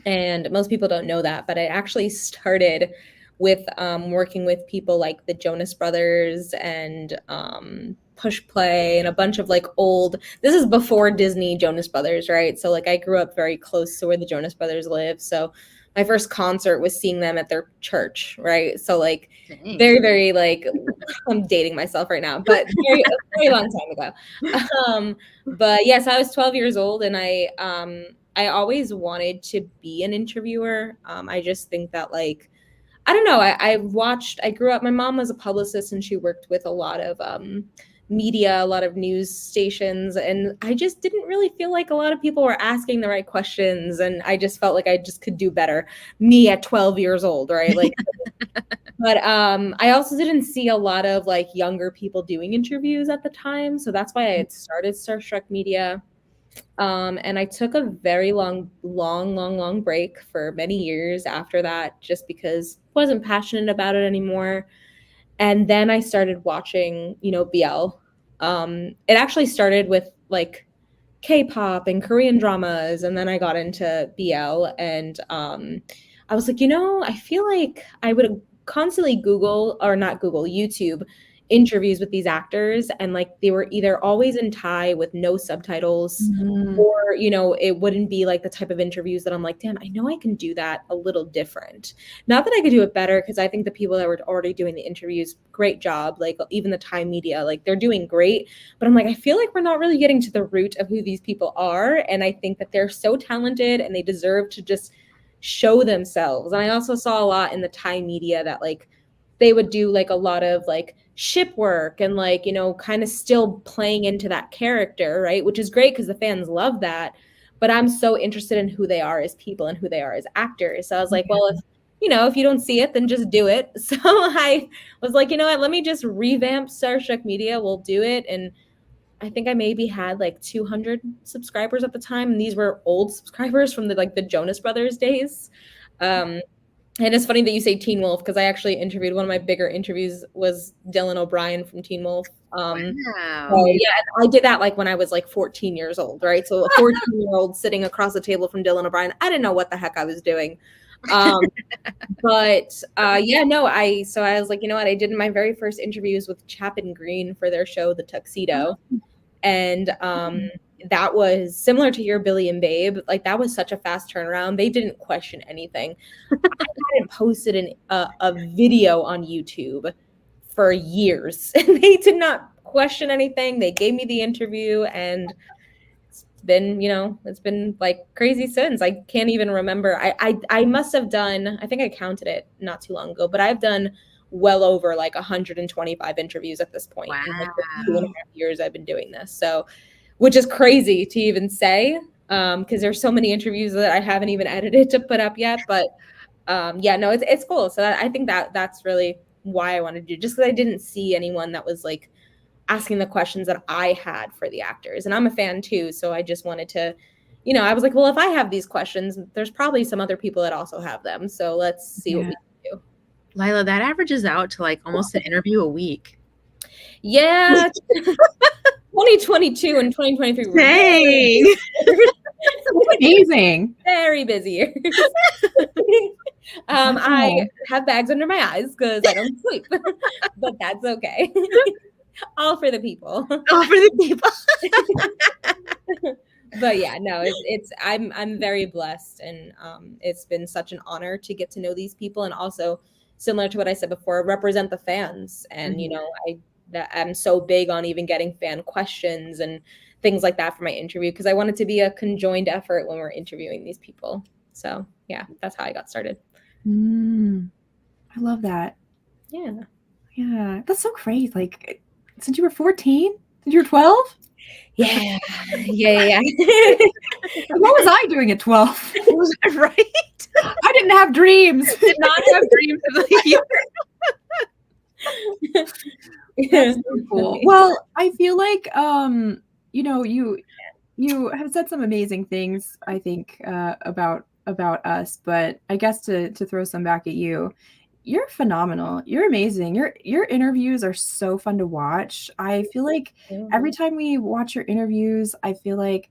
And most people don't know that, but I actually started with working with people like the Jonas Brothers and Push Play and a bunch of like old, this is before Disney Jonas Brothers, right? So like I grew up very close to where the Jonas Brothers live. So my first concert was seeing them at their church, right? So like very, very like, I'm dating myself right now, but very, a very long time ago. But yes, I was 12 years old and I always wanted to be an interviewer. I just think that like, I don't know. I grew up, my mom was a publicist and she worked with a lot of media, a lot of news stations. And I just didn't really feel like a lot of people were asking the right questions. And I just felt like I just could do better. Me at 12 years old, right? Like, but I also didn't see a lot of like younger people doing interviews at the time. So that's why I had started Starstruck Media. And I took a very long break for many years after that, just because I wasn't passionate about it anymore. And then I started watching, BL. It actually started with like K-pop and Korean dramas, and then I got into BL, and I was like, I feel like I would constantly YouTube interviews with these actors, and like they were either always in Thai with no subtitles, or it wouldn't be like the type of interviews that I'm like, damn, I know I can do that a little different. Not that I could do it better, because I think the people that were already doing the interviews, great job. Like even the Thai media, like they're doing great. But I'm like, I feel like we're not really getting to the root of who these people are, and I think that they're so talented and they deserve to just show themselves. And I also saw a lot in the Thai media that like they would do like a lot of like ship work and like, kind of still playing into that character, right? Which is great because the fans love that. But I'm so interested in who they are as people and who they are as actors. So I was like, well, if you don't see it, then just do it. So I was like, you know what, let me just revamp Starstruck Media. We'll do it. And I think I maybe had like 200 subscribers at the time. And these were old subscribers from the Jonas Brothers days. And it's funny that you say Teen Wolf, because I actually interviewed, one of my bigger interviews was Dylan O'Brien from Teen Wolf. Wow. So yeah, I did that like when I was like 14 years old, right? So a 14-year-old sitting across the table from Dylan O'Brien, I didn't know what the heck I was doing. But yeah, no, I was like, you know what? I did my very first interviews with Chapin Green for their show, The Tuxedo. And that was similar to your Billy and Babe. Like that was such a fast turnaround. They didn't question anything. I hadn't posted a video on YouTube for years, and they did not question anything. They gave me the interview, and it's been like crazy since. I can't even remember. I must have done, I think I counted it not too long ago, but I've done well over like 125 interviews at this point. Wow. In like the 2.5 years I've been doing this. So, which is crazy to even say, because there's so many interviews that I haven't even edited to put up yet. But yeah, no, it's cool. So I think that's really why I wanted to do, just because I didn't see anyone that was like asking the questions that I had for the actors. And I'm a fan too. So I just wanted to, I was like, well, if I have these questions, there's probably some other people that also have them. So let's see what we can do. Lila, that averages out to like almost an interview a week. Yeah. 2022 and 2023 were Dang. Amazing. very busy years. I have bags under my eyes because I don't sleep, but that's okay. All for the people. All for the people. But yeah, no, I'm very blessed, and it's been such an honor to get to know these people, and also similar to what I said before, represent the fans. And I'm so big on even getting fan questions and things like that for my interview, because I want it to be a conjoined effort when we're interviewing these people. So yeah, that's how I got started. I love that. Yeah, that's so great. Like since you were 14, since you were 12. Yeah. What was I doing at 12? Was that right? I didn't have dreams. Did not have dreams of like you. That's so cool. Well, I feel like you have said some amazing things, I think, about us, but I guess to throw some back at you, you're phenomenal. You're amazing. Your interviews are so fun to watch. I feel like every time we watch your interviews, I feel like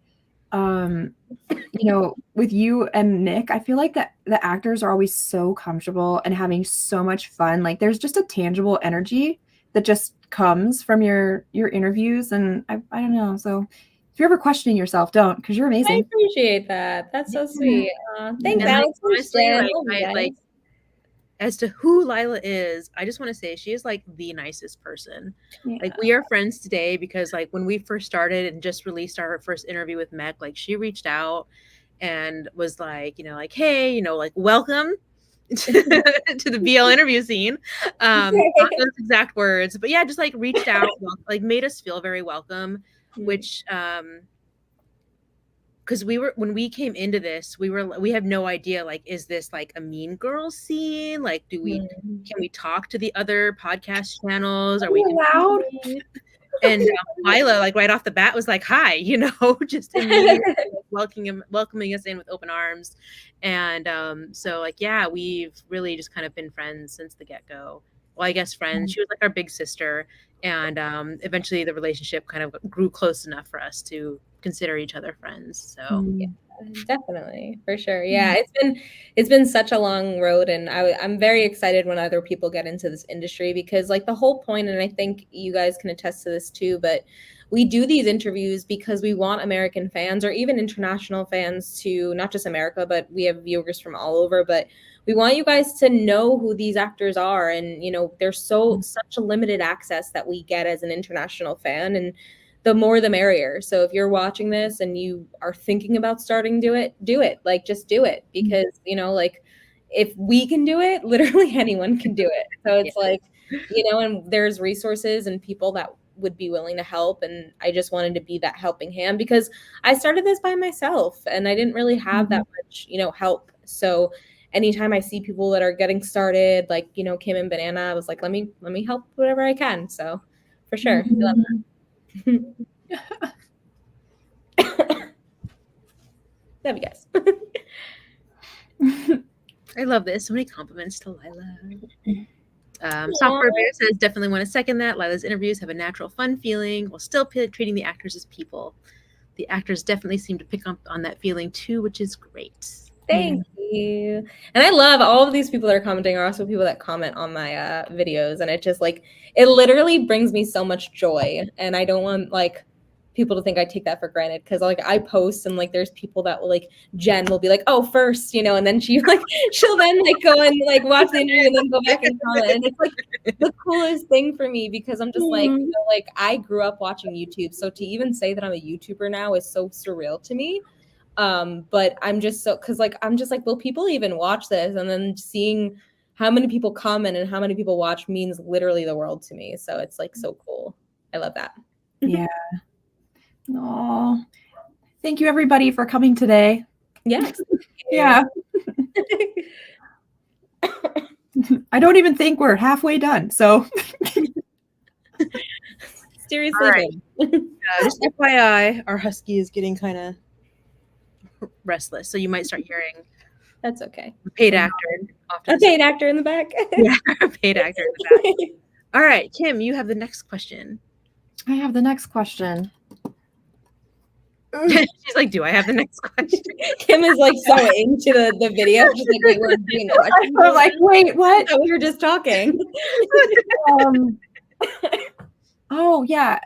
with you and Nick, I feel like that the actors are always so comfortable and having so much fun. Like there's just a tangible energy that just comes from your interviews, and I don't know. So if you're ever questioning yourself, don't, because you're I amazing. appreciate that. That's so sweet. Thanks, And, like, Alex. honestly, Jen. like, Love you I like guys. as to who Lila is, I just want to say she is like the nicest person. Yeah. Like we are friends today because like when we first started and just released our first interview with Mech, like she reached out and was like, like, hey, like welcome to the BL interview scene. Not those exact words, but yeah, just like reached out, like made us feel very welcome, which because when we came into this, we have no idea, like, is this like a Mean Girls scene? Like, can we talk to the other podcast channels? Are we allowed? And Lila, like right off the bat, was like, "Hi," just immediately welcoming us in with open arms, and so like yeah, we've really just kind of been friends since the get go. Well, I guess friends. She was like our big sister, and eventually the relationship kind of grew close enough for us to consider each other friends. So yeah, definitely, for sure. Yeah, it's been such a long road, and I'm very excited when other people get into this industry, because like the whole point, and I think you guys can attest to this too, but we do these interviews because we want American fans or even international fans to, not just America, but we have viewers from all over, but we want you guys to know who these actors are. And there's such a limited access that we get as an international fan, and the more the merrier. So if you're watching this and you are thinking about starting do it, like just do it, because like if we can do it, literally anyone can do it. So it's like, and there's resources and people that would be willing to help, and I just wanted to be that helping hand, because I started this by myself and I didn't really have that much help. So anytime I see people that are getting started, like Kim and Banana, I was like, let me help whatever I can. So for sure. Love you guys. I love this. So many compliments to Lila. Software Bear says, definitely want to second that. Lila's interviews have a natural fun feeling while still treating the actors as people. The actors definitely seem to pick up on that feeling too, which is great. Thank you. And I love all of these people that are commenting are also people that comment on my videos, and it just like, it literally brings me so much joy, and I don't want like people to think I take that for granted, because like I post and like there's people that will like, Jen will be like, oh, first, and then she'll then like go and like watch the interview and then go back and comment, and it's like the coolest thing for me, because I'm just like, like I grew up watching YouTube, so to even say that I'm a YouTuber now is so surreal to me. But I'm just so, because like I'm just like, will people even watch this? And then seeing how many people comment and how many people watch means literally the world to me. So it's like so cool. I love that. Yeah. Oh, thank you everybody for coming today. Yes. Yeah. I don't even think we're halfway done. So seriously, right. Just FYI, our husky is getting kind of restless, so you might start hearing. That's okay. Paid actor. A paid actor in the back. Yeah, a paid actor in the back. All right, Kim, you have the next question. I have the next question. She's like, do I have the next question? Kim is like so into the video. She's like, wait, we're doing questions. I'm like, wait, what? We were just talking. Oh yeah.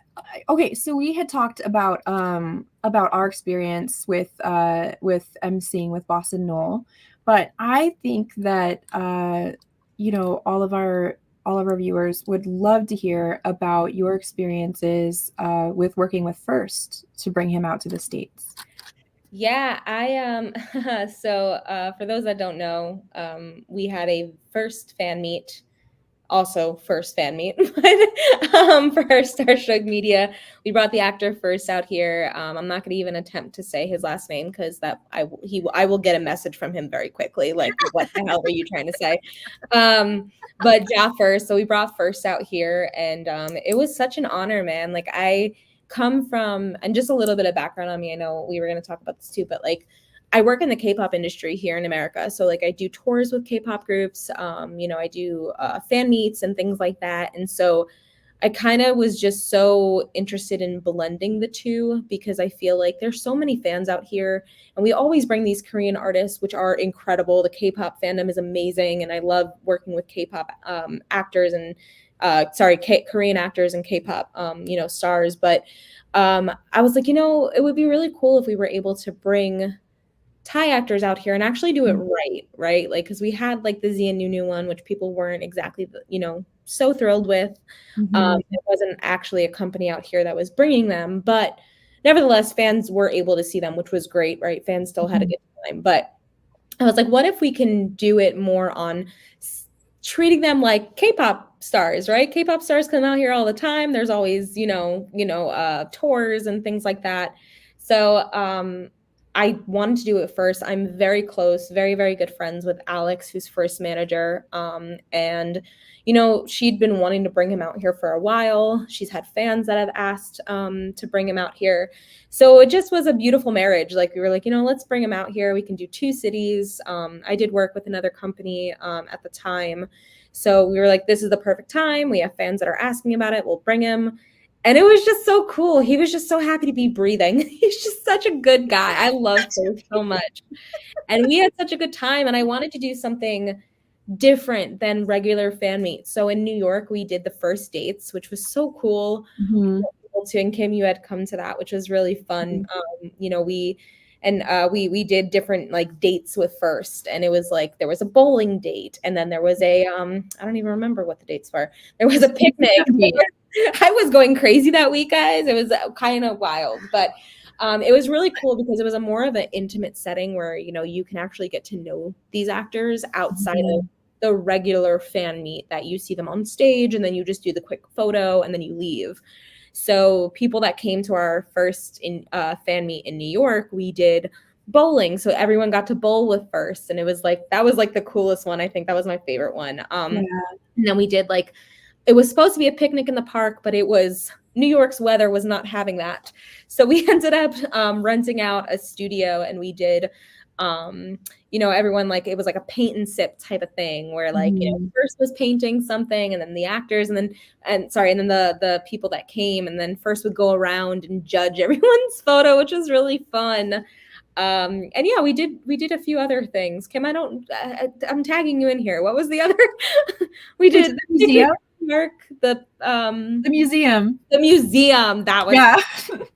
Okay, so we had talked about our experience with emceeing with Boston Noel, but I think that all of our viewers would love to hear about your experiences with working with First to bring him out to the States. Yeah, I so for those that don't know, we had a first fan meet, also first fan meet, but for our Starstruck Media, we brought the actor First out here. I'm not going to even attempt to say his last name, because that I will get a message from him very quickly, like, what the hell are you trying to say? But yeah, First. So we brought First out here, and it was such an honor, man. Like I come from, and just a little bit of background on me. I know we were going to talk about this too, but like, I work in the K-pop industry here in America. So like I do tours with K-pop groups. I do fan meets and things like that. And so I kind of was just so interested in blending the two because I feel like there's so many fans out here, and we always bring these Korean artists, which are incredible. The K-pop fandom is amazing, and I love working with K-pop actors and Korean actors and K-pop stars. But I was like, it would be really cool if we were able to bring Thai actors out here and actually do it right? Like, because we had like the Zia Nunu one, which people weren't exactly, so thrilled with. It wasn't actually a company out here that was bringing them, but nevertheless, fans were able to see them, which was great, right? Fans still had a good time. But I was like, what if we can do it more on treating them like K-pop stars, right? K-pop stars come out here all the time. There's always, tours and things like that. So I wanted to do it first. I'm very close, very, very good friends with Alex, who's first manager. And she'd been wanting to bring him out here for a while. She's had fans that have asked to bring him out here. So it just was a beautiful marriage. Like, we were like, let's bring him out here. We can do 2 cities. I did work with another company at the time. So we were like, this is the perfect time. We have fans that are asking about it. We'll bring him. And it was just so cool. He was just so happy to be breathing. He's just such a good guy. I love him so much. And we had such a good time. And I wanted to do something different than regular fan meets. So in New York, we did the first dates, which was so cool. And Kim, you had come to that, which was really fun. We did different like dates with first, and it was like there was a bowling date, and then there was a I don't even remember what the dates were. There was a picnic. I was going crazy that week, guys. It was kind of wild, but it was really cool because it was a more of an intimate setting where you can actually get to know these actors outside of the regular fan meet that you see them on stage and then you just do the quick photo and then you leave. So people that came to our first fan meet in New York, we did bowling. So everyone got to bowl with first. And it was like, that was like the coolest one. I think that was my favorite one. And then we did like, it was supposed to be a picnic in the park, but it was New York's weather was not having that. So we ended up renting out a studio, and we did everyone, like, it was like a paint and sip type of thing where like first was painting something, and then the actors and then the people that came, and then first would go around and judge everyone's photo, which was really fun. And yeah, we did a few other things. Kim, I'm tagging you in here. What was the other? We did the museum. The museum. The museum. That was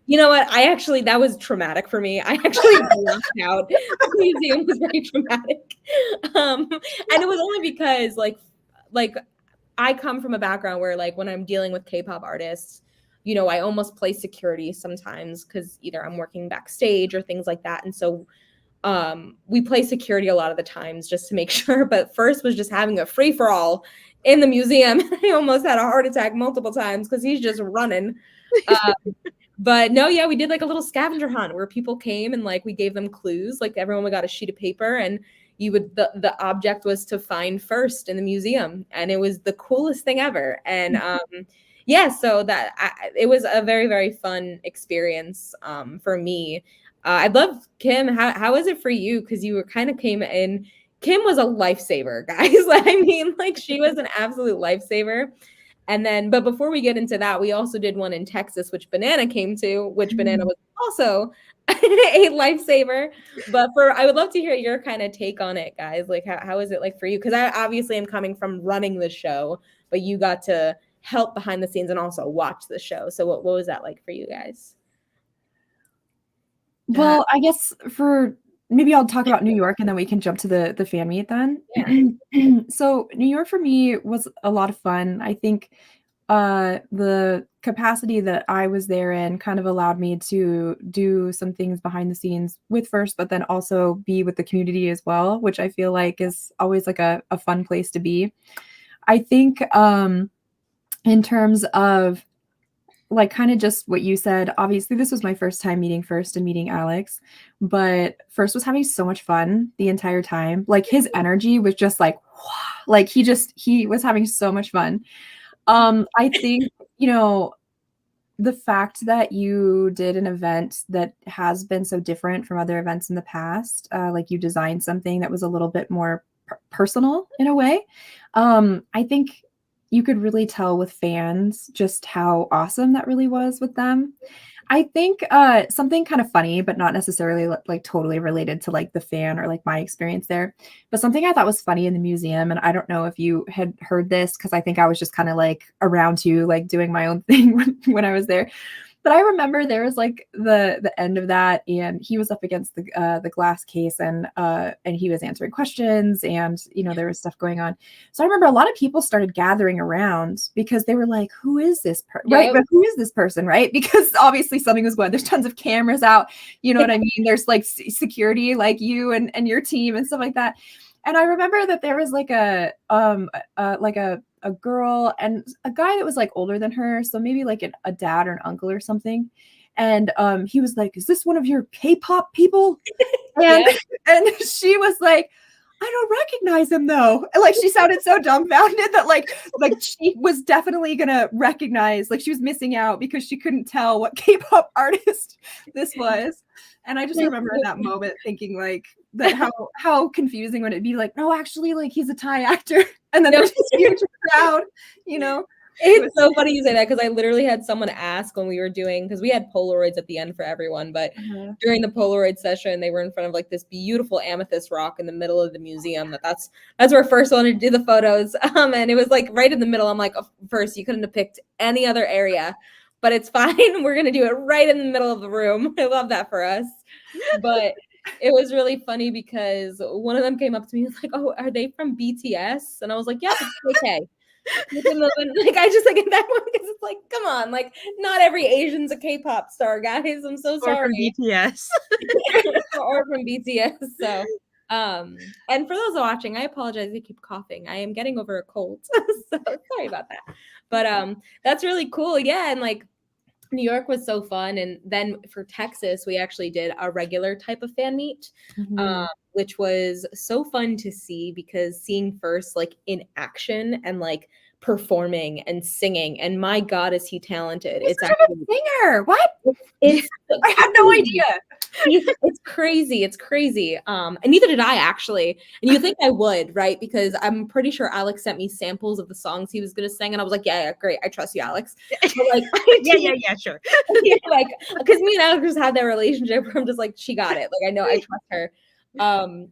You know what? That was traumatic for me. I actually blacked out. The museum was very traumatic. And it was only because like I come from a background where like when I'm dealing with K-pop artists, I almost play security sometimes because either I'm working backstage or things like that. And so we play security a lot of the times just to make sure. But first was just having a free-for-all in the museum. I almost had a heart attack multiple times because he's just running. But no, yeah, we did like a little scavenger hunt where people came and like we gave them clues. Like everyone got a sheet of paper, and the object was to find first in the museum, and it was the coolest thing ever. And so it was a very, very fun experience for me. I'd love, Kim, how is it for you? Because you kind of came in. Kim was a lifesaver, guys. I mean, like, she was an absolute lifesaver. And then, but before we get into that, we also did one in Texas, which Banana came to, which Banana was also a lifesaver. But I would love to hear your kind of take on it, guys. Like, how is it like for you? Because I obviously am coming from running the show, but you got to help behind the scenes and also watch the show. So what was that like for you guys? Well, I guess maybe I'll talk about New York and then we can jump to the fan meet then. Yeah. So New York for me was a lot of fun. I think the capacity that I was there in kind of allowed me to do some things behind the scenes with first, but then also be with the community as well, which I feel like is always like a fun place to be. I think in terms of like kind of just what you said, obviously this was my first time meeting First and meeting Alex, but First was having so much fun the entire time. Like his energy was just like he was having so much fun. I think, the fact that you did an event that has been so different from other events in the past, like you designed something that was a little bit more personal in a way. I think you could really tell with fans just how awesome that really was with them. I think something kind of funny, but not necessarily like totally related to like the fan or like my experience there. But something I thought was funny in the museum, and I don't know if you had heard this because I think I was just kind of like around you, like doing my own thing when I was there. But I remember there was like the end of that, and he was up against the glass case, and he was answering questions, and there was stuff going on. So I remember a lot of people started gathering around because they were like, "Who is this right? But who is this person, right?" Because obviously something was going. There's tons of cameras out. You know what I mean? There's like security, like you and your team and stuff like that. And I remember that there was like a girl and a guy that was like older than her, so maybe like a dad or an uncle or something. And he was like, "Is this one of your K-pop people?" And and she was like, "I don't recognize him though." And like she sounded so dumbfounded that like she was definitely gonna recognize, like she was missing out because she couldn't tell what K-pop artist this was. And I just remember in that moment thinking like that how confusing would it be, like, no, actually, like he's a Thai actor, and then there's this huge crowd, It's so funny you say that because I literally had someone ask when we were doing, because we had Polaroids at the end for everyone, but during the Polaroid session, they were in front of like this beautiful amethyst rock in the middle of the museum. That's where I first wanted to do the photos. And it was like right in the middle. I'm like, first, you couldn't have picked any other area, but it's fine. We're going to do it right in the middle of the room. I love that for us. But it was really funny because one of them came up to me and was like, "Oh, are they from BTS?" And I was like, "Yeah, it's okay." Like I just like in that one because it's like, come on, like not every Asian's a K-pop star, guys. I'm so sorry. Or from BTS. Or from BTS. So and for those watching, I apologize. I keep coughing. I am getting over a cold. So sorry about that. But that's really cool. Yeah, and like New York was so fun. And then for Texas, we actually did a regular type of fan meet, which was so fun to see because seeing first like in action and like performing and singing. And my God, is he talented. He's such a good singer. What? I had no idea. It's crazy. It's crazy. And neither did I actually. And you think I would, right? Because I'm pretty sure Alex sent me samples of the songs he was going to sing. And I was like, yeah, great. I trust you, Alex. But like, yeah, sure. Like, because me and Alex just had that relationship where I'm just like, she got it. Like, I know I trust her.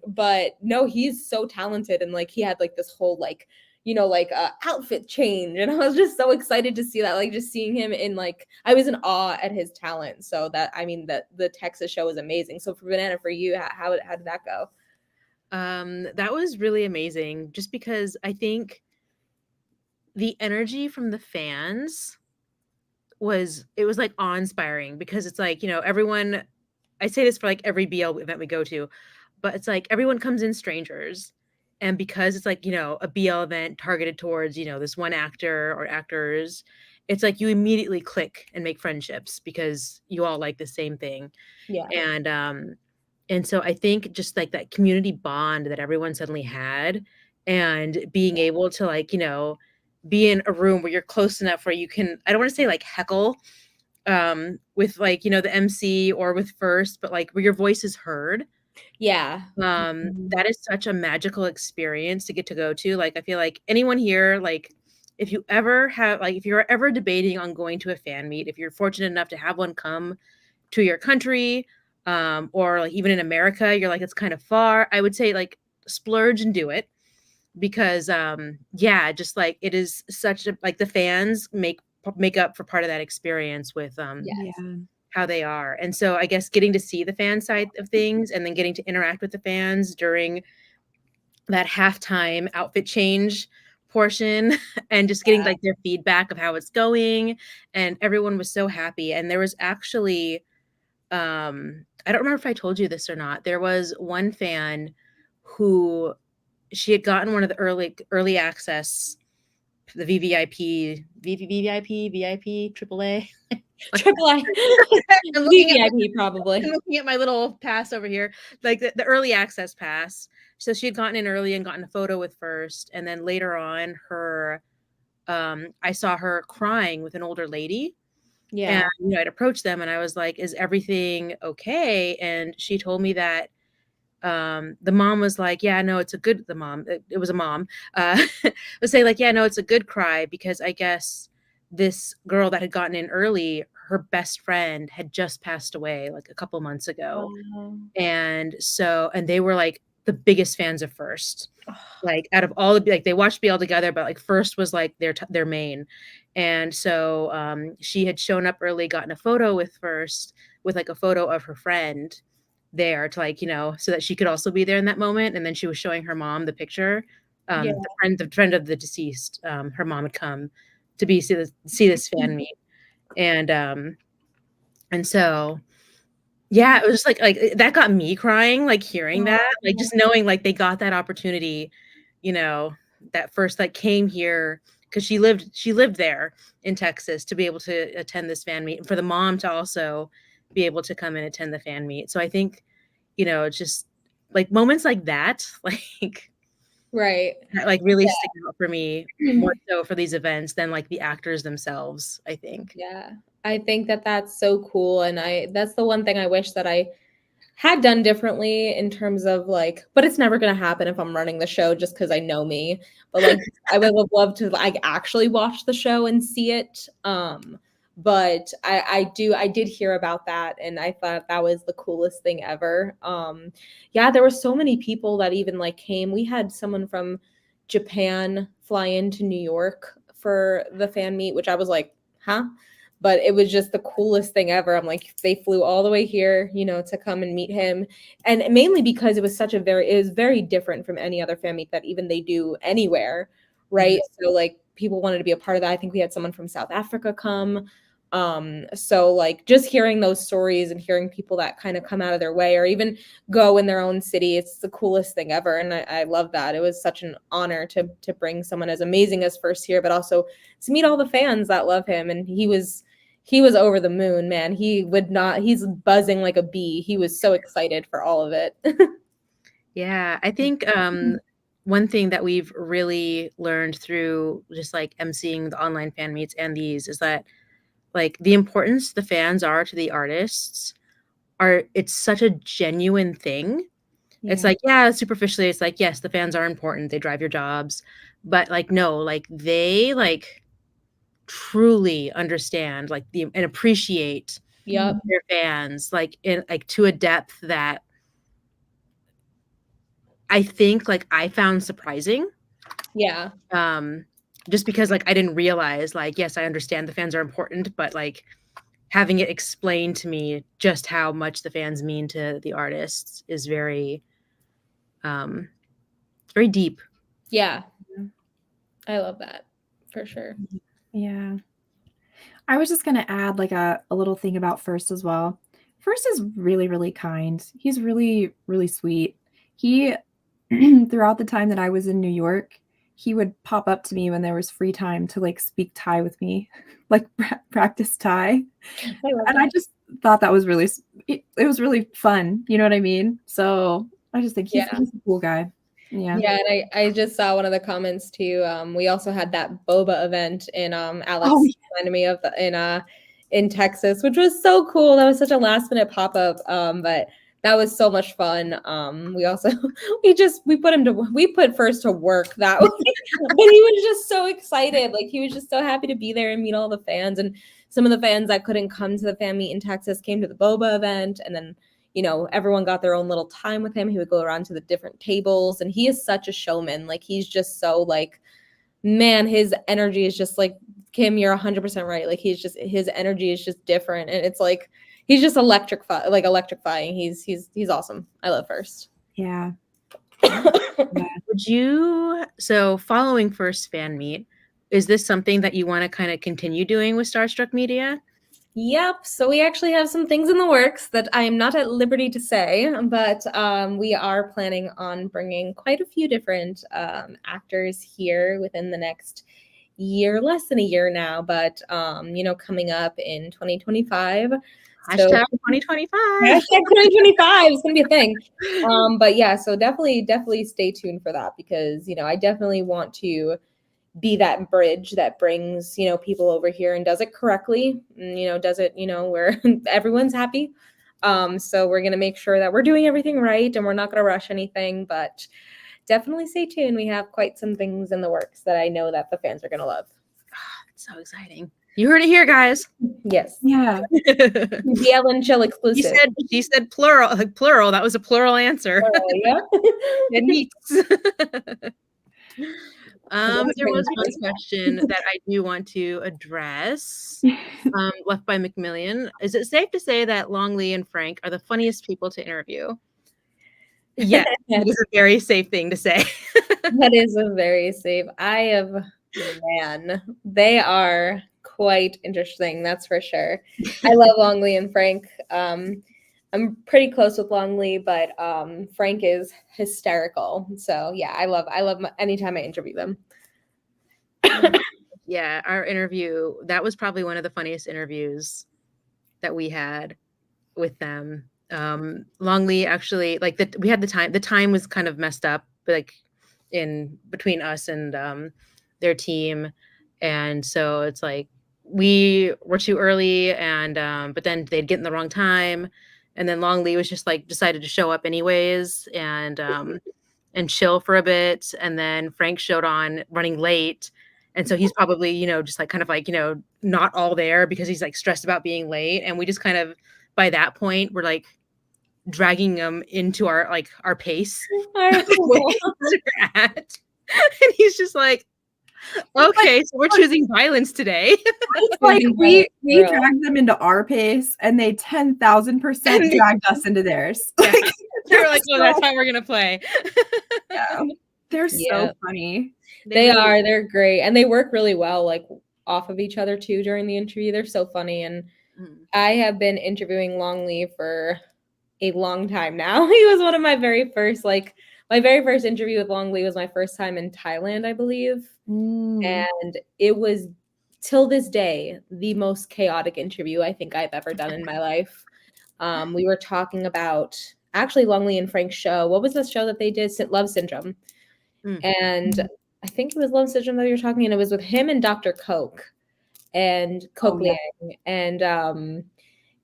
But no, he's so talented. And like, he had like this whole like, outfit change. And I was just so excited to see that, like just seeing him in like, I was in awe at his talent. So that the Texas show was amazing. So for Banana, for you, how did that go? That was really amazing just because I think the energy from the fans was like awe-inspiring because it's like, everyone, I say this for like every BL event we go to, but it's like everyone comes in strangers. And because it's like, a BL event targeted towards, this one actor or actors, it's like you immediately click and make friendships because you all like the same thing. Yeah. And so I think just like that community bond that everyone suddenly had and being able to like, be in a room where you're close enough where you can, I don't want to say like heckle with like, the MC or with first, but like where your voice is heard. Yeah. That is such a magical experience to get to go to. Like, I feel like anyone here, like if you're ever debating on going to a fan meet, if you're fortunate enough to have one come to your country, or like even in America, you're like, it's kind of far. I would say like splurge and do it because, just like it is such a, like the fans make up for part of that experience with, how they are. And so I guess getting to see the fan side of things and then getting to interact with the fans during that halftime outfit change portion and just getting like their feedback of how it's going. And everyone was so happy. And there was actually, I don't remember if I told you this or not. There was one fan who she had gotten one of the early access, the VVIP, AAA. AAA. VVIP probably. I'm looking at my little pass over here, like the early access pass. So she had gotten in early and gotten a photo with first, and then later on, I saw her crying with an older lady. Yeah. And I'd approached them and I was like, "Is everything okay?" And she told me that the mom was like, yeah, no, it's a good, the mom, it was a mom, would say like, yeah, no, it's a good cry, because I guess this girl that had gotten in early, her best friend had just passed away like a couple months ago. And so, and they were like the biggest fans of First, like out of all the, like they watched BL together, but like First was like their main. And so she had shown up early, gotten a photo with First, with like a photo of her friend there to like, you know, so that she could also be there in that moment. And then she was showing her mom the picture. Yeah. The friend of the deceased, her mom had come to see this fan meet. And so yeah, it was just like that got me crying, like hearing that, like just knowing like they got that opportunity, you know, that First like came here because she lived there in Texas to be able to attend this fan meet, and for the mom to also be able to come and attend the fan meet. So I think, you know, it's just like moments like that, like Right. that like really stick out for me more so for these events than like the actors themselves, I think. Yeah. I think that that's so cool. And that's the one thing I wish that I had done differently in terms of like, but it's never going to happen if I'm running the show just because I know me. But like, I would have loved to like actually watch the show and see it. But I did hear about that, and I thought that was the coolest thing ever. Yeah, there were so many people that even like came. We had someone from Japan fly into New York for the fan meet, which I was like, huh? But it was just the coolest thing ever. I'm like, they flew all the way here, you know, to come and meet him. And mainly because it was it was very different from any other fan meet that even they do anywhere, right? So like people wanted to be a part of that. I think we had someone from South Africa come. So like just hearing those stories and hearing people that kind of come out of their way or even go in their own city, it's the coolest thing ever. And I love that. It was such an honor to bring someone as amazing as First here, but also to meet all the fans that love him. And he was over the moon, man. He's buzzing like a bee. He was so excited for all of it. Yeah, I think one thing that we've really learned through just like emceeing the online fan meets and these is that like the importance the fans are to the artists it's such a genuine thing. Yeah. It's like, yeah, superficially, it's like, yes, the fans are important. They drive your jobs. But like, no, like they like truly understand like and appreciate Yep. their fans like in like to a depth that I think like I found surprising. Yeah. Just because like I didn't realize like, yes, I understand the fans are important, but like having it explained to me just how much the fans mean to the artists is very it's very deep. Yeah. I love that for sure. Yeah. I was just going to add like a little thing about First as well. First is really, really kind. He's really, really sweet. He, throughout the time that I was in New York, he would pop up to me when there was free time to like speak Thai with me, like practice Thai. And I just thought that was really, it was really fun. You know what I mean? So I just think he's a cool guy. Yeah. Yeah, and I just saw one of the comments too. We also had that boba event in Alex reminded me of in Texas, which was so cool. That was such a last minute pop up. But that was so much fun. We also we put First to work that way. But he was just so excited. Like he was just so happy to be there and meet all the fans. And some of the fans that couldn't come to the fan meet in Texas came to the boba event, and then everyone got their own little time with him. He would go around to the different tables, and he is such a showman. Like he's just so like, man, his energy is just like, Kim, you're 100% right. Like his energy is just different. And it's like, he's just electrifying. He's awesome. I love First. Yeah. So following First fan meet, is this something that you want to kind of continue doing with Starstruck Media? Yep. So we actually have some things in the works that I am not at liberty to say, but we are planning on bringing quite a few different actors here within the next year, less than a year now, but coming up in 2025. Hashtag 2025. Hashtag 2025 is gonna be a thing. But yeah, so definitely stay tuned for that, because I definitely want to be that bridge that brings people over here and does it correctly, does it where everyone's happy. So we're going to make sure that we're doing everything right and we're not going to rush anything, but definitely stay tuned. We have quite some things in the works that I know that the fans are going to love. It's so exciting. You heard it here, guys. Yes. Yeah. BL and Chill exclusive. She said plural, like plural. That was a plural answer. Yeah. It meets. There was one question that I do want to address, left by Macmillan. Is it safe to say that Longley and Frank are the funniest people to interview? Yes, it is a very safe thing to say. That is a very safe. They are quite interesting, that's for sure. I love Longley and Frank. I'm pretty close with Longley, but Frank is hysterical. So yeah, I love anytime I interview them. Yeah, our interview, that was probably one of the funniest interviews that we had with them. Longley actually, like we had the time was kind of messed up, like in between us and their team, and so it's like we were too early, and but then they'd get in the wrong time, and then Longley was just like decided to show up anyways and chill for a bit, and then Frank showed on running late, and so he's probably just like kind of like not all there because he's like stressed about being late, and we just kind of by that point we're like dragging him into our pace and he's just like, okay, so we're choosing violence today. It's like we dragged them into our pace and they 10,000% dragged us into theirs. Yeah. They're like, oh, that's how we're gonna play. Yeah. They're so funny. They're great, and they work really well like off of each other too during the interview. They're so funny, and I have been interviewing Longley for a long time now. He was one of my very first interview with Longley was my first time in Thailand, I believe. And it was till this day the most chaotic interview I think I've ever done in my life. We were talking about actually Longley and Frank's show. What was the show that they did? Love Syndrome. And I think it was Love Syndrome that we were talking, and it was with him and Dr. Coke and Liang. And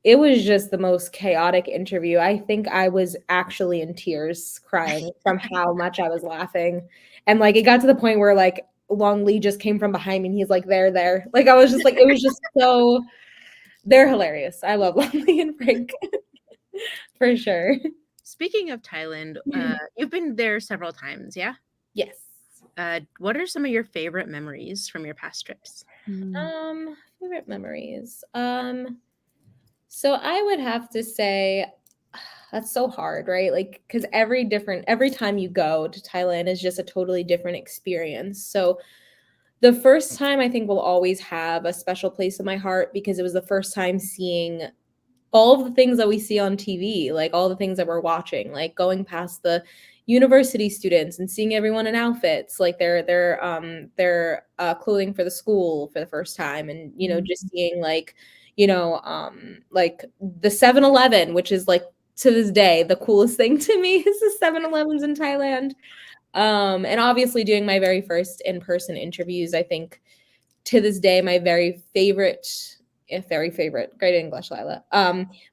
it was just the most chaotic interview. I think I was actually in tears crying from how much I was laughing. And like it got to the point where like Longley just came from behind me and he's like, there. Like I was just like, it was just so, they're hilarious. I love Longley and Frank for sure. Speaking of Thailand, you've been there several times, yeah? Yes. What are some of your favorite memories from your past trips? Favorite memories. So I would have to say that's so hard, right? Like, because every time you go to Thailand is just a totally different experience. So the first time I think will always have a special place in my heart because it was the first time seeing all of the things that we see on TV, like all the things that we're watching, like going past the university students and seeing everyone in outfits, like their clothing for the school for the first time, and just seeing like like the 7-Eleven, which is like to this day the coolest thing to me is the 7-Elevens in Thailand. And obviously doing my very first in-person interviews, I think to this day my very favorite, great English, Lila.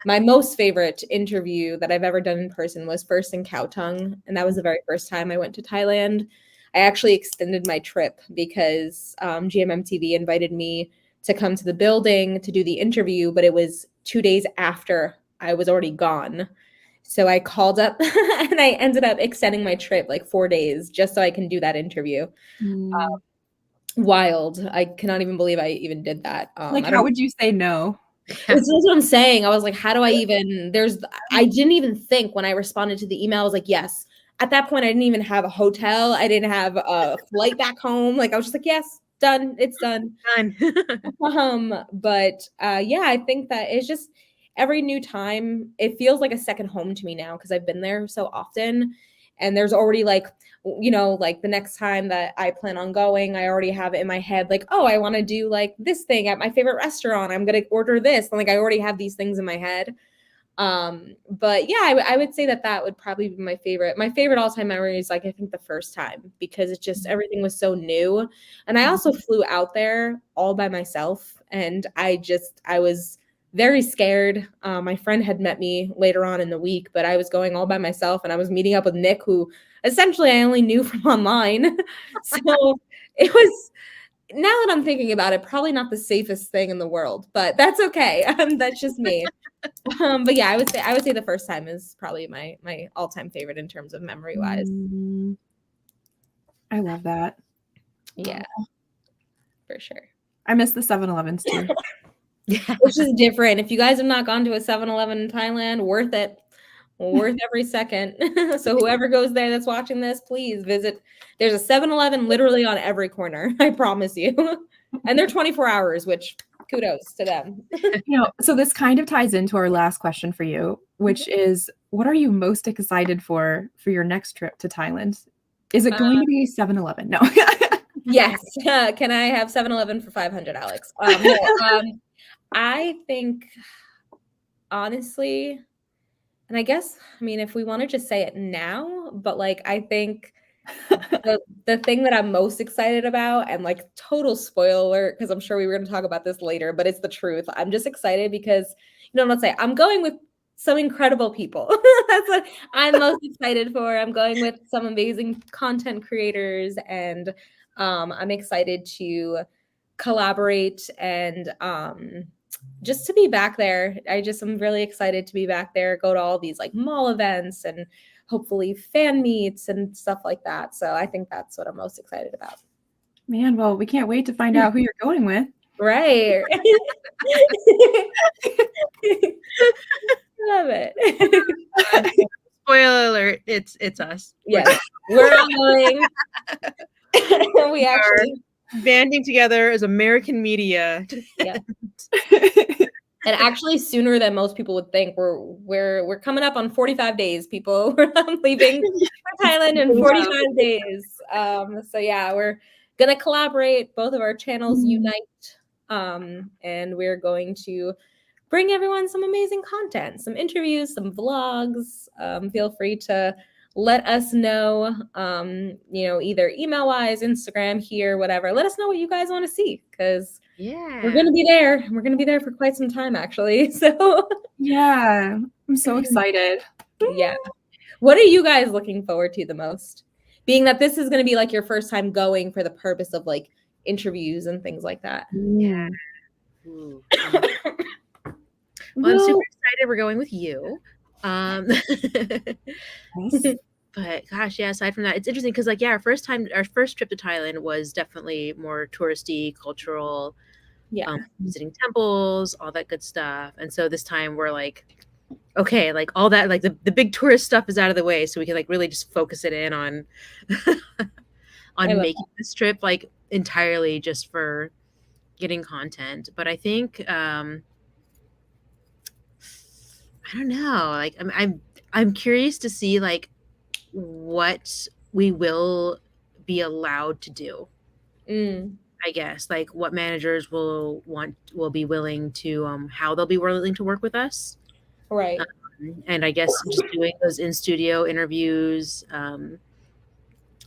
My most favorite interview that I've ever done in person was first in Khao, and that was the very first time I went to Thailand. I actually extended my trip because GMMTV invited me to come to the building to do the interview, but it was 2 days after I was already gone. So I called up and I ended up extending my trip like 4 days just so I can do that interview. Wild. I cannot even believe I even did that. How would you say no? This is what I'm saying. I was like, how do I even, I didn't even think when I responded to the email, I was like, yes. At that point, I didn't even have a hotel. I didn't have a flight back home. Like I was just like, yes, done. It's done. But yeah, I think that it's just every new time, it feels like a second home to me now because I've been there so often. And there's already like, like the next time that I plan on going, I already have it in my head, like, oh, I want to do like this thing at my favorite restaurant. I'm going to order this. And like, I already have these things in my head. But yeah, I would say that would probably be my favorite. My favorite all-time memory is like, I think the first time, because it's just, everything was so new. And I also flew out there all by myself. And I was very scared. My friend had met me later on in the week, but I was going all by myself, and I was meeting up with Nick, who essentially I only knew from online. So it was, now that I'm thinking about it, probably not the safest thing in the world, but that's okay. That's just me. But yeah, I would say the first time is probably my all-time favorite in terms of memory wise. I love that. Yeah, for sure. I miss the 7-Elevens too. Yeah, which is different. If you guys have not gone to a 7-Eleven in Thailand, worth it. Worth every second. So whoever goes there that's watching this, please visit. There's a 7-Eleven literally on every corner. I promise you. And they're 24 hours, which kudos to them. So this kind of ties into our last question for you, which is, what are you most excited for your next trip to Thailand? Is it going to be 7-Eleven? No. Yes. Can I have 7-Eleven for 500, Alex? I think, honestly, and I guess, I mean, if we want to just say it now, but like, I think the thing that I'm most excited about, and like total spoiler alert, because I'm sure we were going to talk about this later, but it's the truth. I'm just excited because, let's say I'm going with some incredible people. That's what I'm most excited for. I'm going with some amazing content creators, and I'm excited to collaborate and just to be back there. I'm really excited to be back there, go to all these like mall events and hopefully fan meets and stuff like that. So I think that's what I'm most excited about. Man, well, we can't wait to find out who you're going with. Right. Love it. Spoiler alert, it's us. Yes, we're all going. We actually banding together as American media. Yeah. And actually sooner than most people would think. We're coming up on 45 days, people. We're leaving Thailand in 45 days. So yeah, we're gonna collaborate, both of our channels unite, and we're going to bring everyone some amazing content, some interviews, some vlogs. Feel free to let us know, either email wise, Instagram, here, whatever. Let us know what you guys want to see, because we're going to be there. We're going to be there for quite some time, actually. So yeah, I'm so excited. Yeah. What are you guys looking forward to the most? Being that this is going to be like your first time going for the purpose of like interviews and things like that. Yeah. Well, I'm super excited we're going with you. But gosh, yeah, aside from that, it's interesting because our first trip to Thailand was definitely more touristy, cultural, visiting temples, all that good stuff. And so this time we're like, okay, like all that, like the big tourist stuff is out of the way, so we can like really just focus it in on making this trip like entirely just for getting content. But I think I don't know, like I'm curious to see like what we will be allowed to do. I guess like what managers will be willing to how they'll be willing to work with us, right? And I guess just doing those in studio interviews,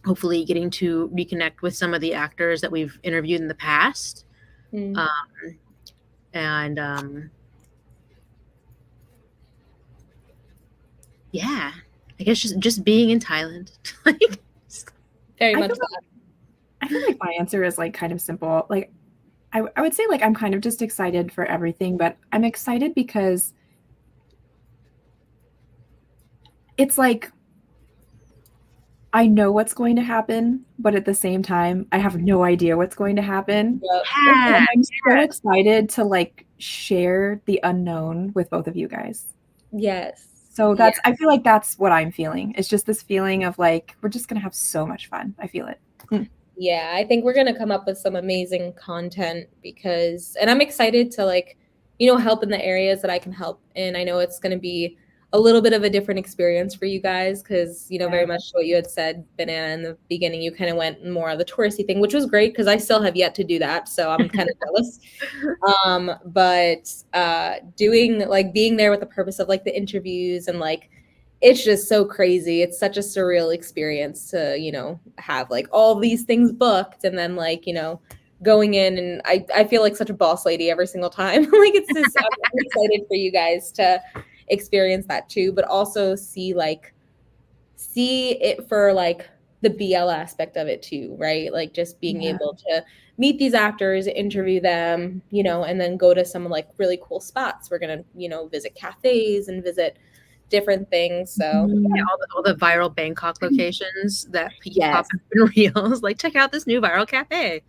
hopefully getting to reconnect with some of the actors that we've interviewed in the past, yeah, I guess just being in Thailand. Like, very much. I feel like my answer is like kind of simple. Like I would say like I'm kind of just excited for everything, but I'm excited because it's like I know what's going to happen, but at the same time, I have no idea what's going to happen. Yeah. I'm so excited to like share the unknown with both of you guys. Yes. So I feel like that's what I'm feeling. It's just this feeling of like, we're just going to have so much fun. I feel it. Yeah, I think we're going to come up with some amazing content and I'm excited to like, help in the areas that I can help. And I know it's going to be a little bit of a different experience for you guys because, very much what you had said, Banana, in the beginning, you kind of went more of the touristy thing, which was great because I still have yet to do that. So I'm kind of jealous. But being there with the purpose of like the interviews and like, it's just so crazy. It's such a surreal experience to, have like all these things booked and then like, going in, and I feel like such a boss lady every single time. Like it's just I'm excited for you guys to experience that too, but also see it for like the BL aspect of it too, right? Like just being able to meet these actors, interview them, you know, and then go to some like really cool spots. We're gonna, you know, visit cafes and visit different things. So Yeah, all the viral Bangkok locations that pop yes, up in reels. Like, check out this new viral cafe.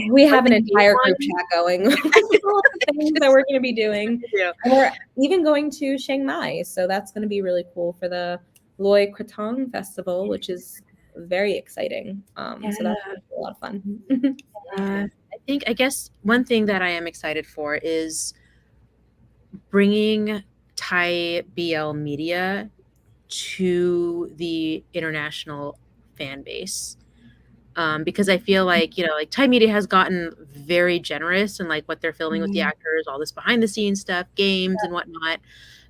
we have an the entire one- group chat going with all the things that we're going to be doing. Yeah. And we're even going to Chiang Mai. So that's going to be really cool for the Loy Krathong Festival, which is very exciting. So that's gonna be a lot of fun. I guess one thing that I am excited for is bringing Thai BL media to the international fan base. Because I feel like, you know, like Thai media has gotten very generous in like what they're filming with the actors, all this behind the scenes stuff, games and whatnot,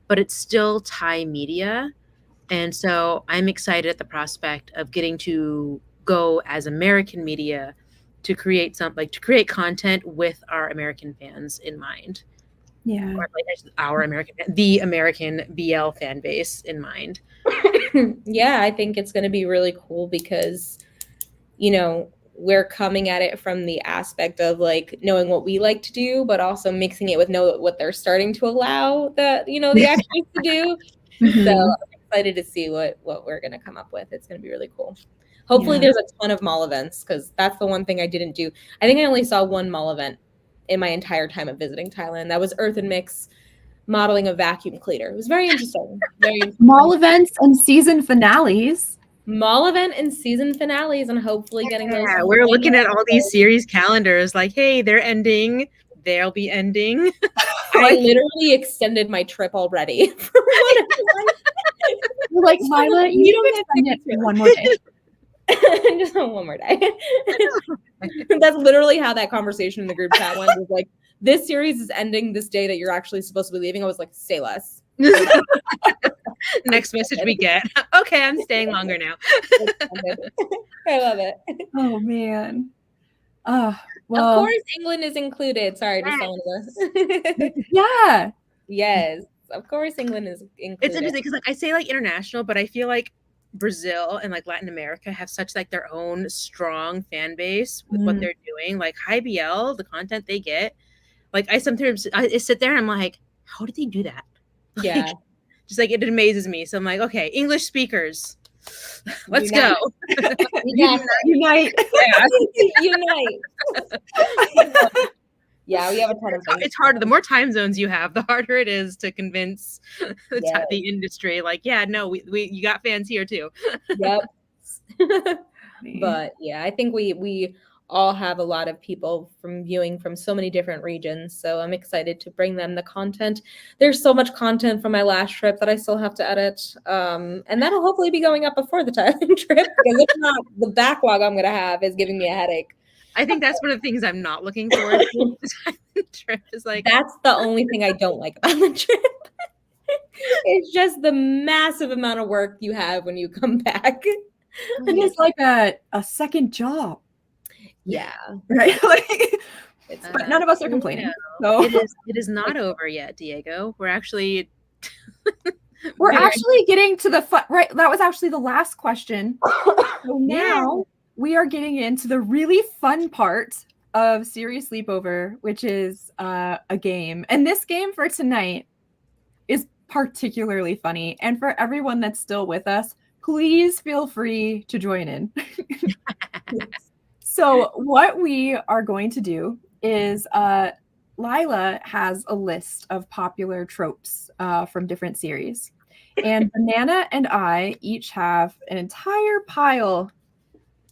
but it's still Thai media. And so I'm excited at the prospect of getting to go as American media to create to create content with our American fans in mind. Yeah. Or like the American BL fan base in mind. Yeah, I think it's going to be really cool because, you know, we're coming at it from the aspect of like knowing what we like to do, but also mixing it with what they're starting to allow the, you know, the actors to do. So I'm excited to see what we're going to come up with. It's going to be really cool. Hopefully there's a ton of mall events, because that's the one thing I didn't do. I think I only saw one mall event in my entire time of visiting Thailand. That was Earth and Mix modeling a vacuum cleaner. It was very interesting. Very interesting. Mall events and season finales. Mall event and season finales, and hopefully getting those. Yeah, we're looking at all these series calendars like, hey, they're ending. They'll be ending. I literally extended my trip already. Like, Lila, you don't extend it for one more day. Just one more day. That's literally how that conversation in the group chat went. It was like, this series is ending this day that you're actually supposed to be leaving. I was like, say less. Next message we get. Okay, I'm staying longer now. I love it. Oh man. Well, of course, England is included. Sorry, just someone. Yeah. Yes, of course, England is included. It's interesting because like I say like international, but I feel like Brazil and like Latin America have such like their own strong fan base with what they're doing. Like High BL, the content they get. Like I sometimes I sit there and I'm like, how did they do that? Yeah. Like, just like it amazes me. So I'm like, okay, English speakers, let's go. Unite. Unite. Yeah, we have a ton of things. It's harder. The more time zones you have, the harder it is to convince the industry. Like, yeah, no, we you got fans here too. Yep. But yeah, I think we all have a lot of people viewing from so many different regions. So I'm excited to bring them the content. There's so much content from my last trip that I still have to edit. And that'll hopefully be going up before the Thailand trip, because if not, the backlog I'm going to have is giving me a headache. I think that's one of the things I'm not looking forward to. The trip is like, that's the only thing I don't like about the trip. It's just the massive amount of work you have when you come back. And it's like a second job. Yeah. Right. But none of us are complaining. So it is not over yet, Diego. We're actually getting to the fun, right? That was actually the last question. So now we are getting into the really fun part of Serious Sleepover, which is a game. And this game for tonight is particularly funny. And for everyone that's still with us, please feel free to join in. So what we are going to do is Lila has a list of popular tropes from different series. And Banana and I each have an entire pile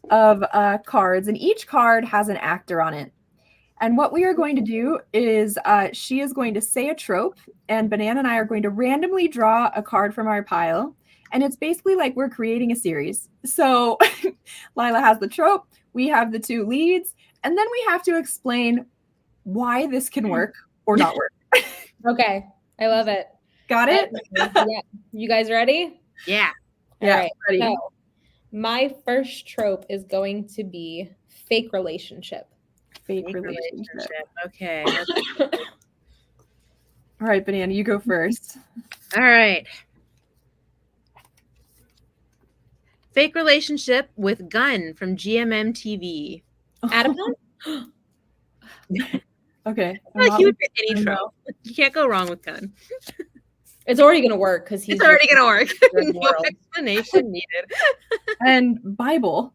of cards, and each card has an actor on it. And what we are going to do is she is going to say a trope, and Banana and I are going to randomly draw a card from our pile. And it's basically like we're creating a series. So Lila has the trope, we have the two leads, and then we have to explain why this can work or not work. Okay, I love it. Got it? Yeah. You guys ready? Yeah. All right. Ready. So, my first trope is going to be fake relationship. Fake relationship. Okay. All right, Banana, you go first. All right. Fake relationship with Gun from GMM TV. Adam? Okay. I feel like he would fit I any don't know. trope. You can't go wrong with Gun. It's already gonna work because he's It's already gonna work. in the No world. explanation needed. And Bible.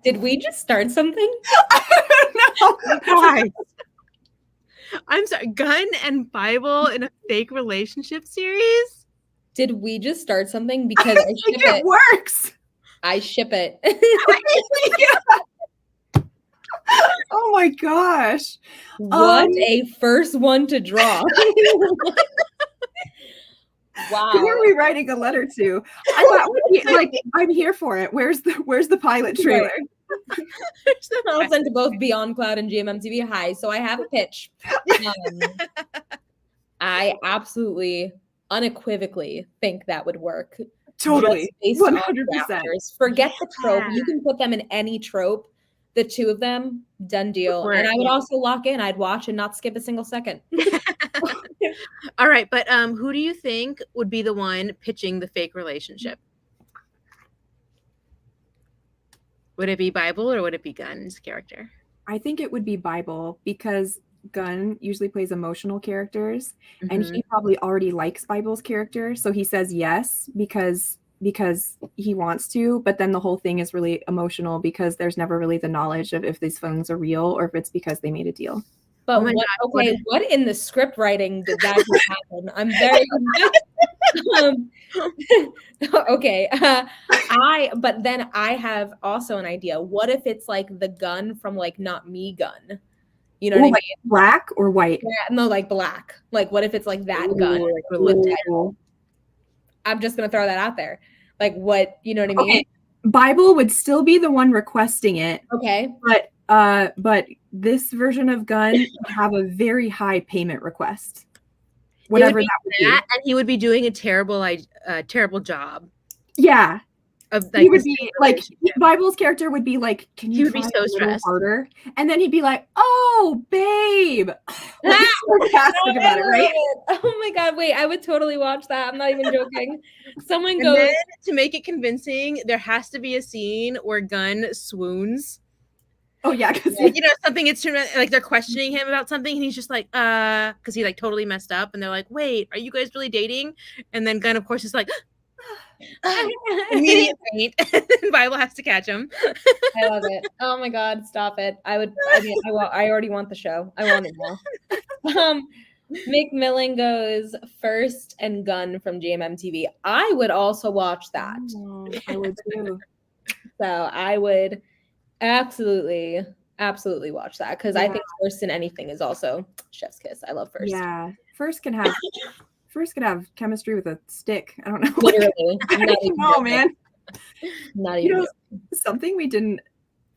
Did we just start something? Guys. I'm sorry. Gun and Bible in a fake relationship series? Did we just start something? Because I ship It it. works. I ship it. Oh my gosh. What a first one to draw. Wow. Who are we writing a letter to? I thought like I'm here for it. Where's the pilot trailer? I'll send to both Beyond Cloud and GMMTV. Hi. So I have a pitch. I absolutely, unequivocally think that would work. Totally. Just based on 100%. characters. Forget the trope. You can put them in any trope. The two of them, done deal. And I would also lock in. I'd watch and not skip a single second. All right, but who do you think would be the one pitching the fake relationship? Would it be Bible or would it be Gun's character? I think it would be Bible because Gun usually plays emotional characters, and he probably already likes Bible's character, so he says yes because he wants to, but then the whole thing is really emotional because there's never really the knowledge of if these phones are real or if it's because they made a deal. But what in the script writing did that happen? I'm very okay. But then I have also an idea. What if it's like the Gun from like Not Me Gun? You know what I mean? Like black or white? Yeah, no, like black. Like what if it's like that Gun? I'm just gonna throw that out there. Like what, you know what I mean? Okay. Bible would still be the one requesting it. Okay. But this version of Gun would have a very high payment request. Whatever that would be. And he would be doing a terrible job. Yeah. Of like, he would be like Bible's character would be like, can you be so a little stressed harder? And then he'd be like, oh babe. Like, sarcastic about it, right? Oh my god, wait, I would totally watch that. I'm not even joking. Someone and goes then, to make it convincing, there has to be a scene where Gun swoons. Oh yeah, because something it's like they're questioning him about something, and he's just like, because he like totally messed up, and they're like, wait, are you guys really dating? And then Gun, of course, is like, immediate faint, and Bible has to catch him. I love it. Oh my god, stop it! I already want the show. I want it now. McMillan goes first and Gun from GMMTV. I would also watch that. I would too. So I would absolutely watch that because I think First in anything is also chef's kiss. I love First. Yeah, First can have chemistry with a stick. I don't know. Literally. I don't know, man. Not even. Something we didn't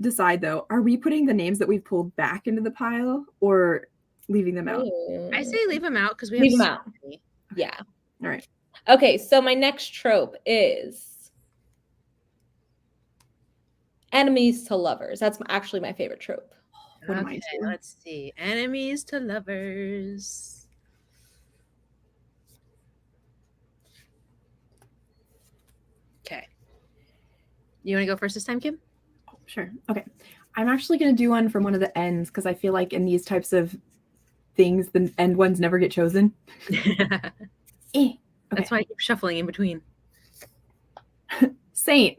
decide though. Are we putting the names that we've pulled back into the pile or leaving them out? I say leave them out because we leave have them out. Yeah. All right. Okay, so my next trope is enemies to lovers. That's actually my favorite trope. Okay, let's see. Enemies to lovers. Okay. You want to go first this time, Kim? Oh, sure. Okay. I'm actually going to do one from one of the ends because I feel like in these types of things, the end ones never get chosen. Okay. That's why I keep shuffling in between. Saint.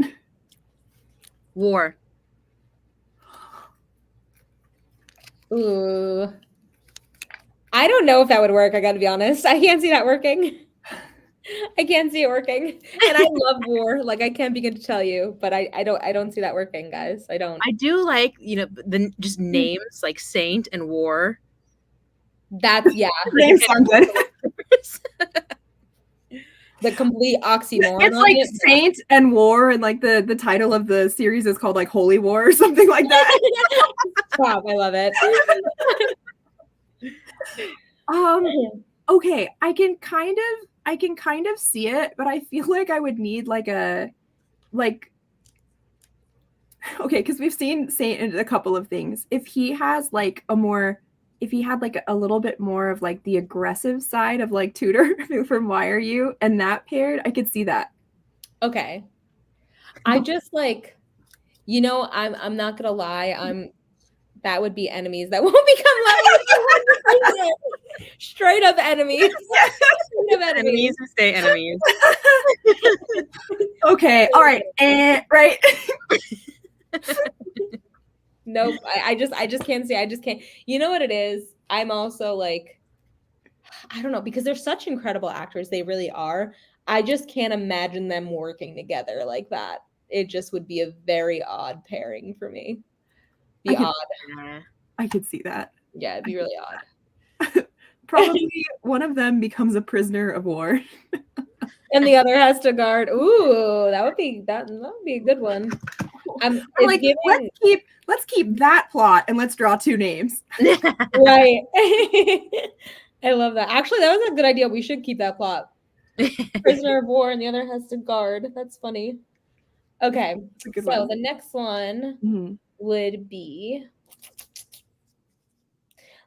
War. Ooh. I don't know if that would work, I gotta be honest. I can't see that working. I can't see it working. And I love war. Like I can't begin to tell you, but I don't see that working, guys. I don't. I do like, the just names like Saint and War. That's Names sound good. The complete oxymoron. It's like Saint and War, and like the title of the series is called like Holy War or something like that. Stop, I love it. Okay, I can kind of see it, but I feel like I would need like Okay, because we've seen Saint in a couple of things. If he has like if he had like a little bit more of like the aggressive side of like Tudor from Why Are You, and that paired, I could see that. Okay. I just like, you know, I'm not gonna lie, that would be enemies that won't become lovers. Straight up enemies. Straight up enemies. Enemies who stay enemies. Okay, all right, right. Nope. I just can't say. I just can't. You know what it is? I'm also like, I don't know, because they're such incredible actors. They really are. I just can't imagine them working together like that. It just would be a very odd pairing for me. Odd. I could see that. Yeah, it'd be really odd. Probably one of them becomes a prisoner of war. And the other has to guard. Ooh, that would be a good one. Like, let's keep that plot and let's draw two names. Right. I love that. Actually, that was a good idea. We should keep that plot. Prisoner of war and the other has to guard. That's funny. Okay. So the next one would be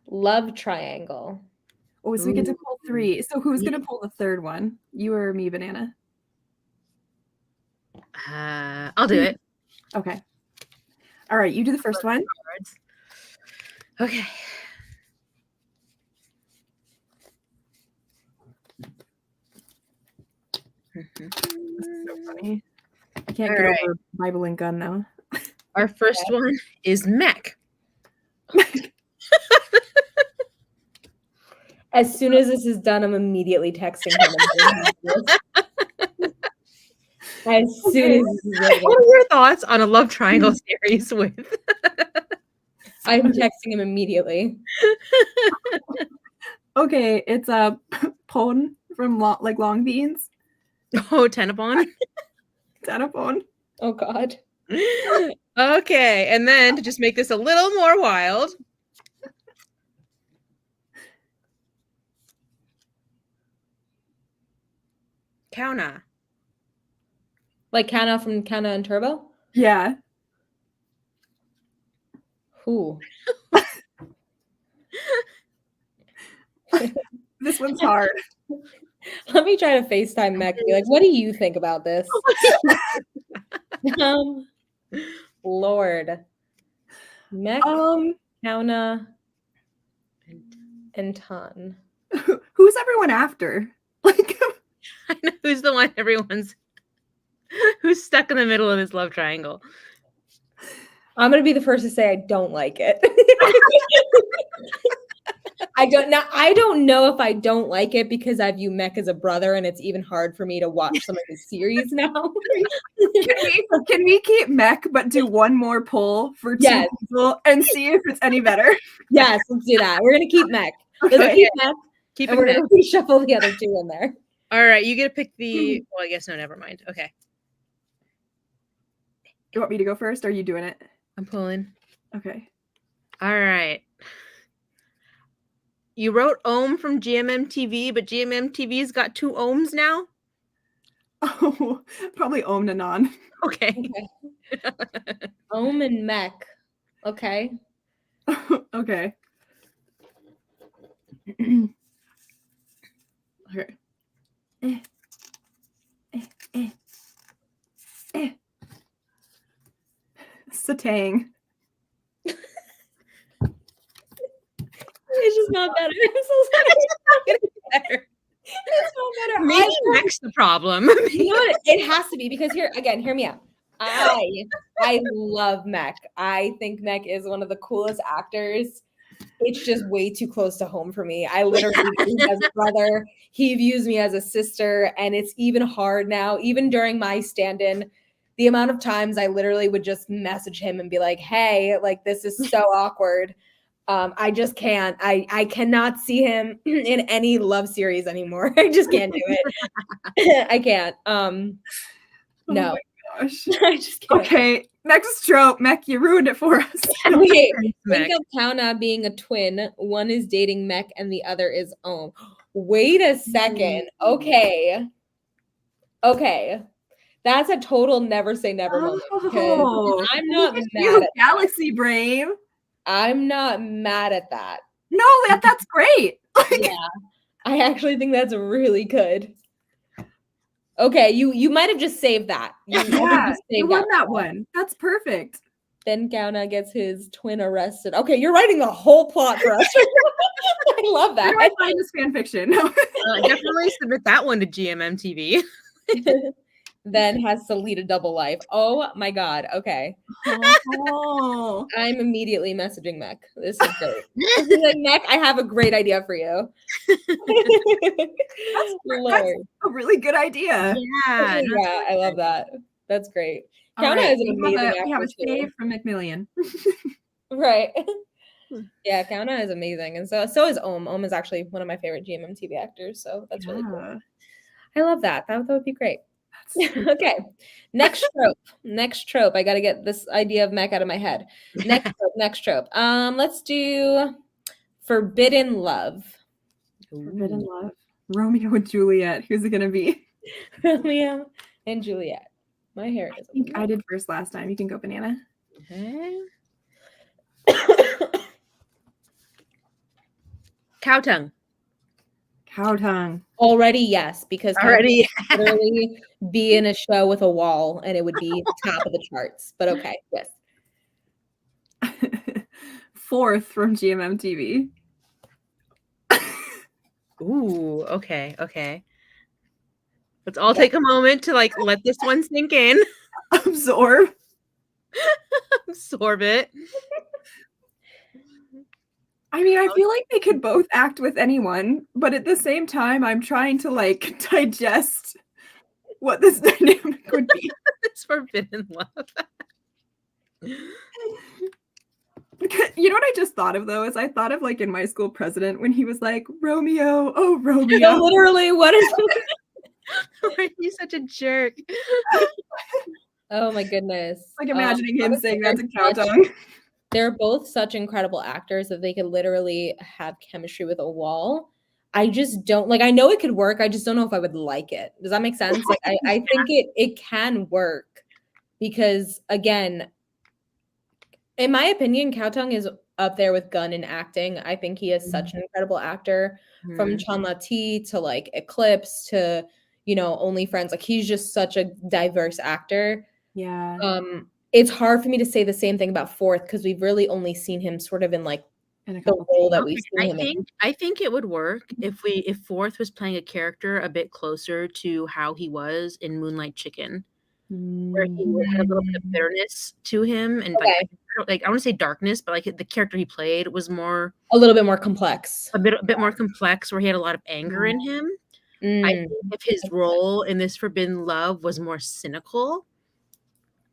love triangle. Oh, so we get to pull 3. So who's gonna pull the third one? You or me, Banana? I'll do it. Okay. All right, you do the first one. Okay. This is so funny. I can't get over Bible and gun though. Our first one is Mech. As soon as this is done, I'm immediately texting him. As soon as this is done. What are your thoughts on a love triangle series with? I'm texting him immediately. Okay, it's a Pon from Long Beans. Oh, Tenapon. Tenapon. Oh God. Okay, and then to just make this a little more wild. Kauna. Like Kana from Kana and Turbo? Yeah. Who? This one's hard. Let me try to FaceTime Mech and be like, what do you think about this? Lord. Mech, Kauna, and Ton. Who's everyone after? Like, I know who's the one who's stuck in the middle of this love triangle. I'm gonna be the first to say I don't like it. I don't know if I don't like it because I view Mech as a brother, and it's even hard for me to watch some of his series now. Can we keep Mech but do one more poll for two people and see if it's any better? Yes, let's do that. We're gonna keep Mech. Let's keep Mech. And we're gonna reshuffle the other two in there. All right, you get to pick the. Well, I guess no, never mind. Okay. You want me to go first? Or are you doing it? I'm pulling. Okay. All right. You wrote Ohm from GMM-TV, but GMM-TV's got 2 Ohms now? Oh, probably Ohm Nanan. Okay. Ohm and Mech. Okay. Okay. Okay. Satang. It's just not better. I'm so sorry. It's not getting better. It's not better. Maybe Mech's the problem. You know what? It has to be because hear me out. I love Mech. I think Mech is one of the coolest actors. It's just way too close to home for me. I literally view him as a brother. He views me as a sister, and it's even hard now. Even during my stand-in, the amount of times I literally would just message him and be like, "Hey, like this is so awkward." I just can't. I cannot see him in any love series anymore. I just can't do it. I can't. No. Oh my gosh. I just can't. Okay, next trope. Mech, you ruined it for us. Okay, think of Kauna being a twin. One is dating Mech and the other is Ohm. Wait a second. Okay. That's a total never say never moment. Oh, I'm not look at mad you, at Galaxy Brain. I'm not mad at that. No, that's great. Yeah, I actually think that's really good. Okay, you might have just saved that. You won that one. That's perfect. Then Gauna gets his twin arrested. Okay, you're writing the whole plot for us. I love that. Where do I find this fan fiction? Definitely submit that one to GMM TV. Then has to lead a double life. Oh my god. Okay. Oh. I'm immediately messaging Mech. This is great. Like, Mech, I have a great idea for you. That's a really good idea. Yeah. Yeah, I love that. That's great. Kauna is an amazing we have a actor save too. from McMillian. Right. Yeah, Kauna is amazing. And so is Om. Om is actually one of my favorite GMM TV actors. So that's really cool. I love that. That would be great. Okay. Next trope. I got to get this idea of Mech out of my head. Next trope. Let's do forbidden love. Forbidden love. Romeo and Juliet. Who's it gonna be? Romeo and Juliet. My hair is. I think I did first last time. You can go, Banana. Okay. Cow tongue. Already, yes, because already literally be in a show with a wall and it would be top of the charts. But okay, yes. Fourth from GMM TV. Ooh, okay. Let's all take a moment to like let this one sink in. Absorb it. I mean, I feel like they could both act with anyone, but at the same time, I'm trying to like digest what this dynamic would be. It's forbidden love. You know what I just thought of though is I thought of like in My School President when he was like, Romeo, oh Romeo. Literally, what is Why are you such a jerk? Oh my goodness. Like imagining him saying that to Cow Tongue. They're both such incredible actors that they could literally have chemistry with a wall. I just don't like, I know it could work. I just don't know if I would like it. Does that make sense? Like I think it can work because again, in my opinion, Cow Tongue is up there with Gunn in acting. I think he is such an incredible actor from Chon-La-Ti to like Eclipse to, Only Friends. Like he's just such a diverse actor. Yeah. It's hard for me to say the same thing about Fourth because we've really only seen him sort of in like the role that we've seen him in. I think it would work if Fourth was playing a character a bit closer to how he was in Moonlight Chicken, where he had a little bit of bitterness to him, and I want to say darkness, but like the character he played was a little bit more complex, a bit more complex, where he had a lot of anger in him. I think if his role in this Forbidden Love was more cynical,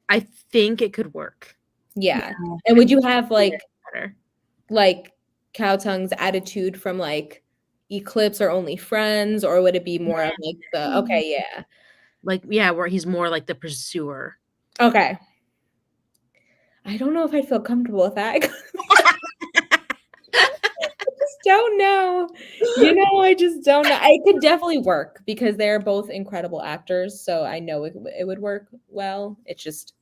I think it could work. Yeah. And would you have like Cow Tongue's attitude from like Eclipse or Only Friends, or would it be more of like where he's more like the pursuer? Okay. I don't know if I'd feel comfortable with that. Don't know. I just don't know. It could definitely work because they're both incredible actors. So I know it would work well. It's just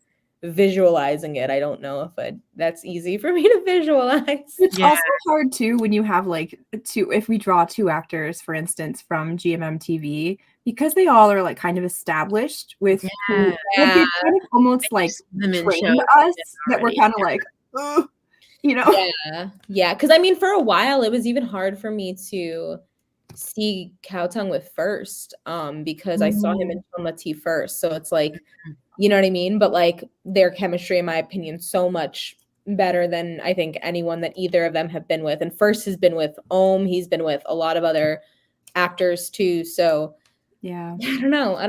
visualizing it. I don't know if that's easy for me to visualize. It's also hard too when you have like if we draw two actors, for instance, from GMM TV, because they all are like kind of established with who kind of almost like trained us that we're kind of like, ugh. Yeah. Because I mean, for a while, it was even hard for me to see Cow Tongue with First, because I saw him in Chon-La-Ti first. So it's like, you know what I mean? But like their chemistry, in my opinion, so much better than I think anyone that either of them have been with. And First has been with Om. He's been with a lot of other actors too. So yeah, I don't know.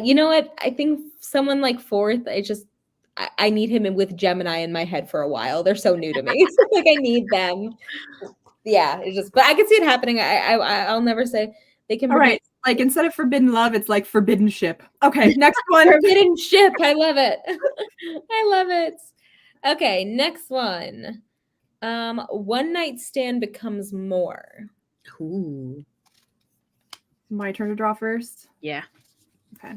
You know what? I think someone like Fourth, I need him with Gemini in my head for a while. They're so new to me. Like I need them. Yeah, but I can see it happening. I'll never say they can. All right, like instead of Forbidden Love, it's like Forbidden Ship. Okay, next one. Forbidden Ship. I love it. I love it. Okay, next one. One Night Stand Becomes More. Ooh. My turn to draw first. Yeah. Okay.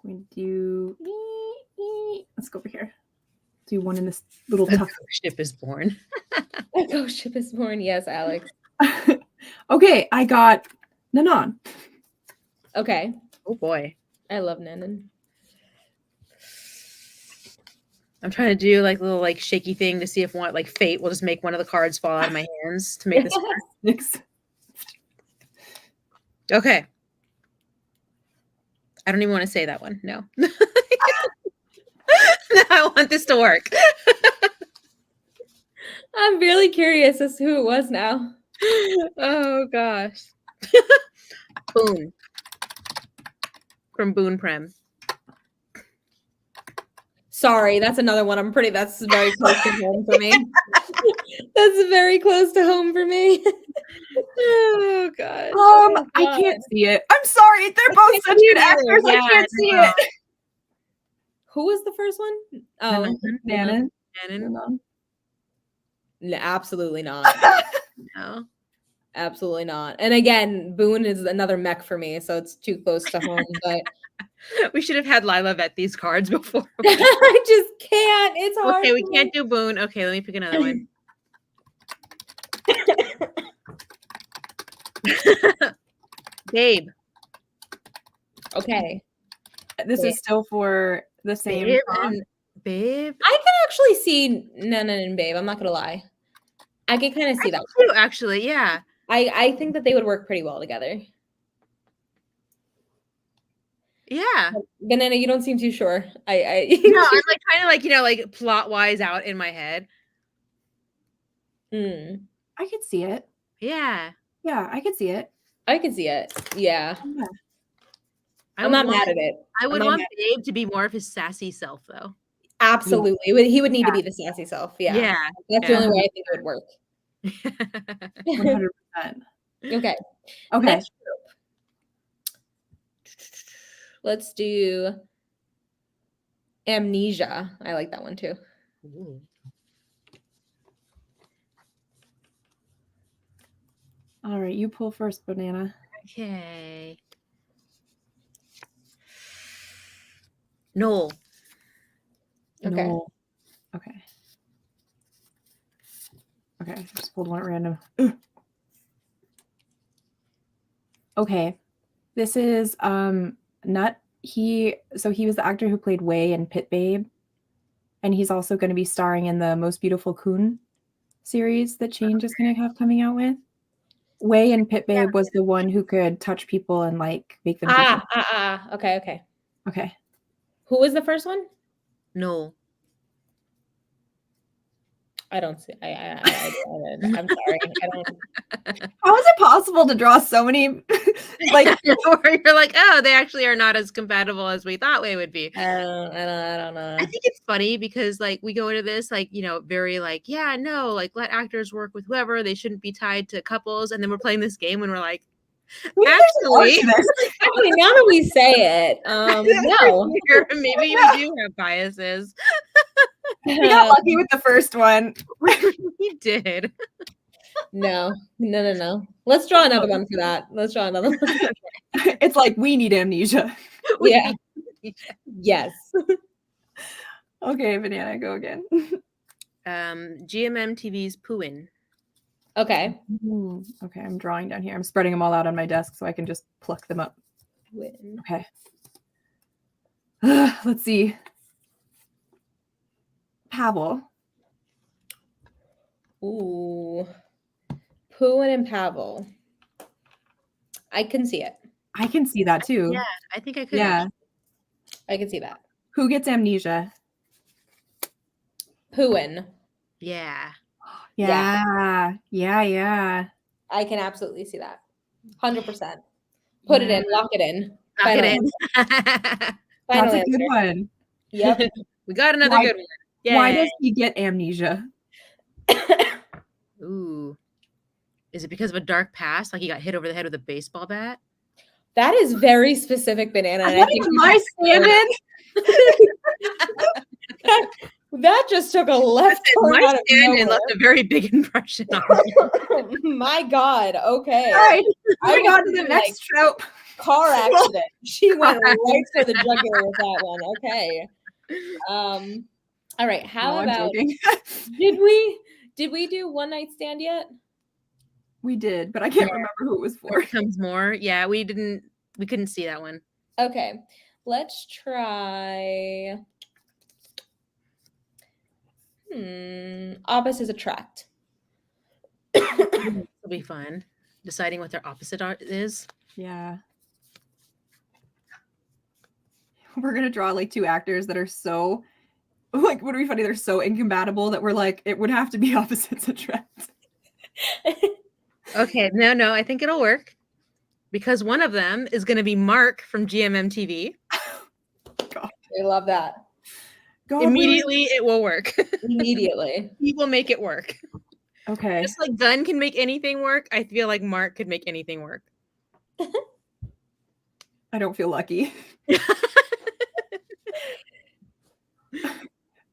We do. Let's go over here. Do one in this little tuck. Ship is born. A ghost ship is born. Yes, Alex. Okay, I got Nanon. Okay. Oh boy. I love Nanon. I'm trying to do like a little like shaky thing to see if one like fate will just make one of the cards fall out of my hands to make this work. Six. Okay. I don't even want to say that one. No. I want this to work. I'm really curious as to who it was now. Oh gosh. Boone. From Boone Prem. Sorry, that's another one. That's very close to home for me. That's very close to home for me. Oh gosh. Oh, I God. can't see it. I'm sorry. They're both such good actors. I can't see it. Who was the first one? Oh, Nanon. Nanon. no, absolutely not. No. Absolutely not. And again, Boone is another mech for me, so it's too close to home. But We should have had Lila vet these cards before. I just can't. It's hard. Okay, we for can't me. do Boone. Okay, let me pick another one. Babe. Okay. This is still for the same. Babe song. and Babe. I can actually see Nanon and Babe. I'm not gonna lie. I can kind of see that. Too, actually, yeah. I think that they would work pretty well together. Yeah. Banana, you don't seem too sure. No, I'm like kind of like, like plot wise out in my head. Mm, I could see it. Yeah. Yeah, I could see it. I can see it. Yeah. Yeah. I'm not mad at it. I would I'm not want mad Babe to be more of his sassy self, though. Absolutely. He would need to be the sassy self. Yeah. Yeah. That's the only way I think it would work. 100%. Okay. Okay. Next group. Let's do Amnesia. I like that one too. Ooh. All right, you pull first, Banana. Okay. Noel. Okay. No. Okay. Okay, I just pulled one at random. Okay. This is Nut. He was the actor who played Wei in Pit Babe. And he's also going to be starring in the Most Beautiful Coon series that Change is going to have coming out with. Wei in Pit Babe was the one who could touch people and like make them Okay. Okay. Who was the first one? Noel. I don't see. I'm sorry. I don't. How is it possible to draw so many like Where you're like, oh, they actually are not as compatible as we thought they would be. I don't know. I think it's funny because like we go into this like, very like, yeah, no, like let actors work with whoever. They shouldn't be tied to couples. And then we're playing this game and we're like, actually, Actually, now that we say it, no. maybe we do have biases. we got lucky with the first one. We did. No. Let's draw another one for that. Let's draw another one. It's like we need amnesia. Yeah. Yes. Okay, Banana, go again. GMM TV's Pooin. Okay. Okay, I'm drawing down here. I'm spreading them all out on my desk so I can just pluck them up. Win. Okay. Let's see. Pavel. Ooh. Pooin and Pavel. I can see it. I can see that too. Yeah, I think I could. Yeah. I can see that. Who gets amnesia? Pooin. Yeah. Yeah. I can absolutely see that. 100%. Put it in. Lock it in. Lock it in. That's Final a good one. Yep. We got another good one. Yay. Why does he get amnesia? Ooh. Is it because of a dark past? Like he got hit over the head with a baseball bat? That is very specific, Banana. What is my stand-in? That just took a left turn My out of stand-in nowhere. left a very big impression on me. My God. Okay. All right, moving was on to the thinking, next trope. car accident. She went right for the jugular with that one. Okay. All right. How No, I'm about joking. did we do one night stand yet? We did, but I can't remember who it was for. Becomes more. Yeah, we couldn't see that one. Okay. Let's try opposites attract. It'll be fun. Deciding what their opposite is. Yeah. We're gonna draw like two actors that are so like would it be funny? They're so incompatible that we're like, it would have to be opposites attract. Okay, no, I think it'll work. Because one of them is gonna be Mark from GMMTV. God. I love that. God, Immediately it will work. Immediately. He will make it work. Okay. Just like Gunn can make anything work, I feel like Mark could make anything work. I don't feel lucky.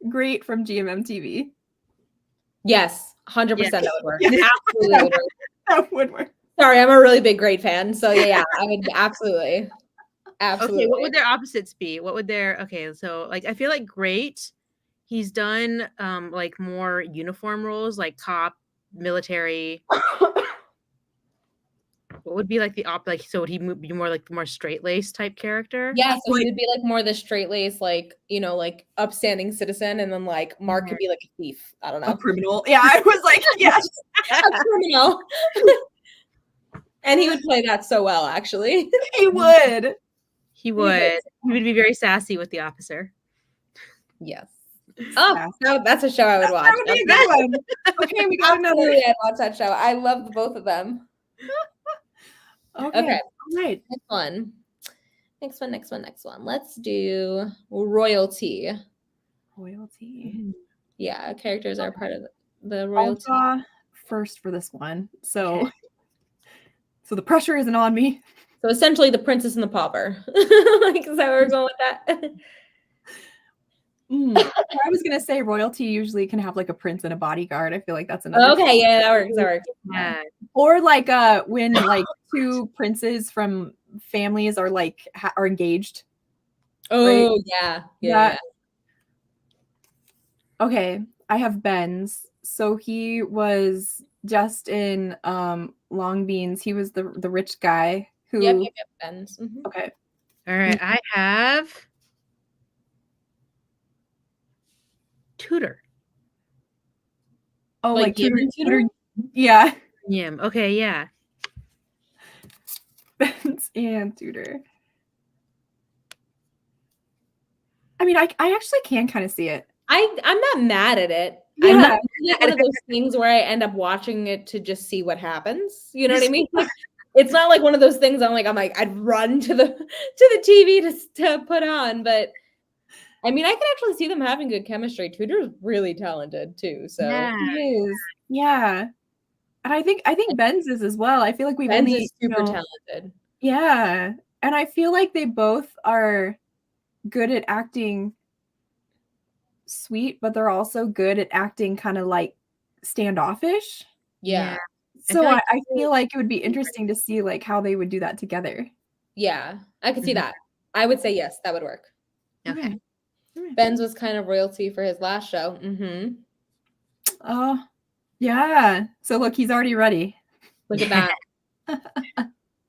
Great from GMMTV. Yes, 100% Yes. that would work. Yeah. Absolutely would work. That would work. Sorry, I'm a really big Great fan. So yeah, I would absolutely. Absolutely. Okay, what would their opposites be? So like I feel like Great, he's done like more uniform roles like cop, military. What would be like so would he be more like the more straight-laced type character? Yeah, so he would be like more the straight-laced, like, like upstanding citizen, and then like Mark could be like a thief. I don't know. A criminal. Yeah, I was like, yes. A criminal. And he would play that so well, actually. He would. He would be very sassy with the officer. Yes. Oh, no, that's a show I would watch. That would be a good one. Okay, we got another. Absolutely, I'd watch that show. I love the both of them. Okay. All right. Next one. Let's do royalty. Royalty. Yeah, characters are part of the I'll royalty. draw first for this one. So the pressure isn't on me. So essentially the princess and the pauper. Like, is that where we're going with that? I was gonna say royalty usually can have like a prince and a bodyguard. I feel like that's another. Okay, yeah, that works. Yeah. Or like when like two princes from families are like are engaged. Oh, right? Yeah. Okay, I have Ben's. So he was just in Long Beans. He was the rich guy who. Yep, Ben's. Mm-hmm. Okay. All right, I have Tutor. Oh, like Tutor? Yeah. Yeah. Okay. Yeah. Ben's and Tutor. I mean, I actually can kind of see it. I'm not mad at it. Yeah. I'm not like one of those things where I end up watching it to just see what happens. You know what I mean? Like, it's not like one of those things I'm like I'd run to the TV to put on, but I mean I can actually see them having good chemistry. Tutor's really talented too. So He is. Yeah. And I think Ben's is as well. I feel like Ben's is super talented. Yeah. And I feel like they both are good at acting sweet, but they're also good at acting kind of like standoffish. Yeah. So I feel like it would be interesting to see like how they would do that together. Yeah, I could see that. I would say yes, that would work. Okay. Ben's was kind of royalty for his last show. Mm-hmm. Oh, yeah. So look, he's already ready. Look at that.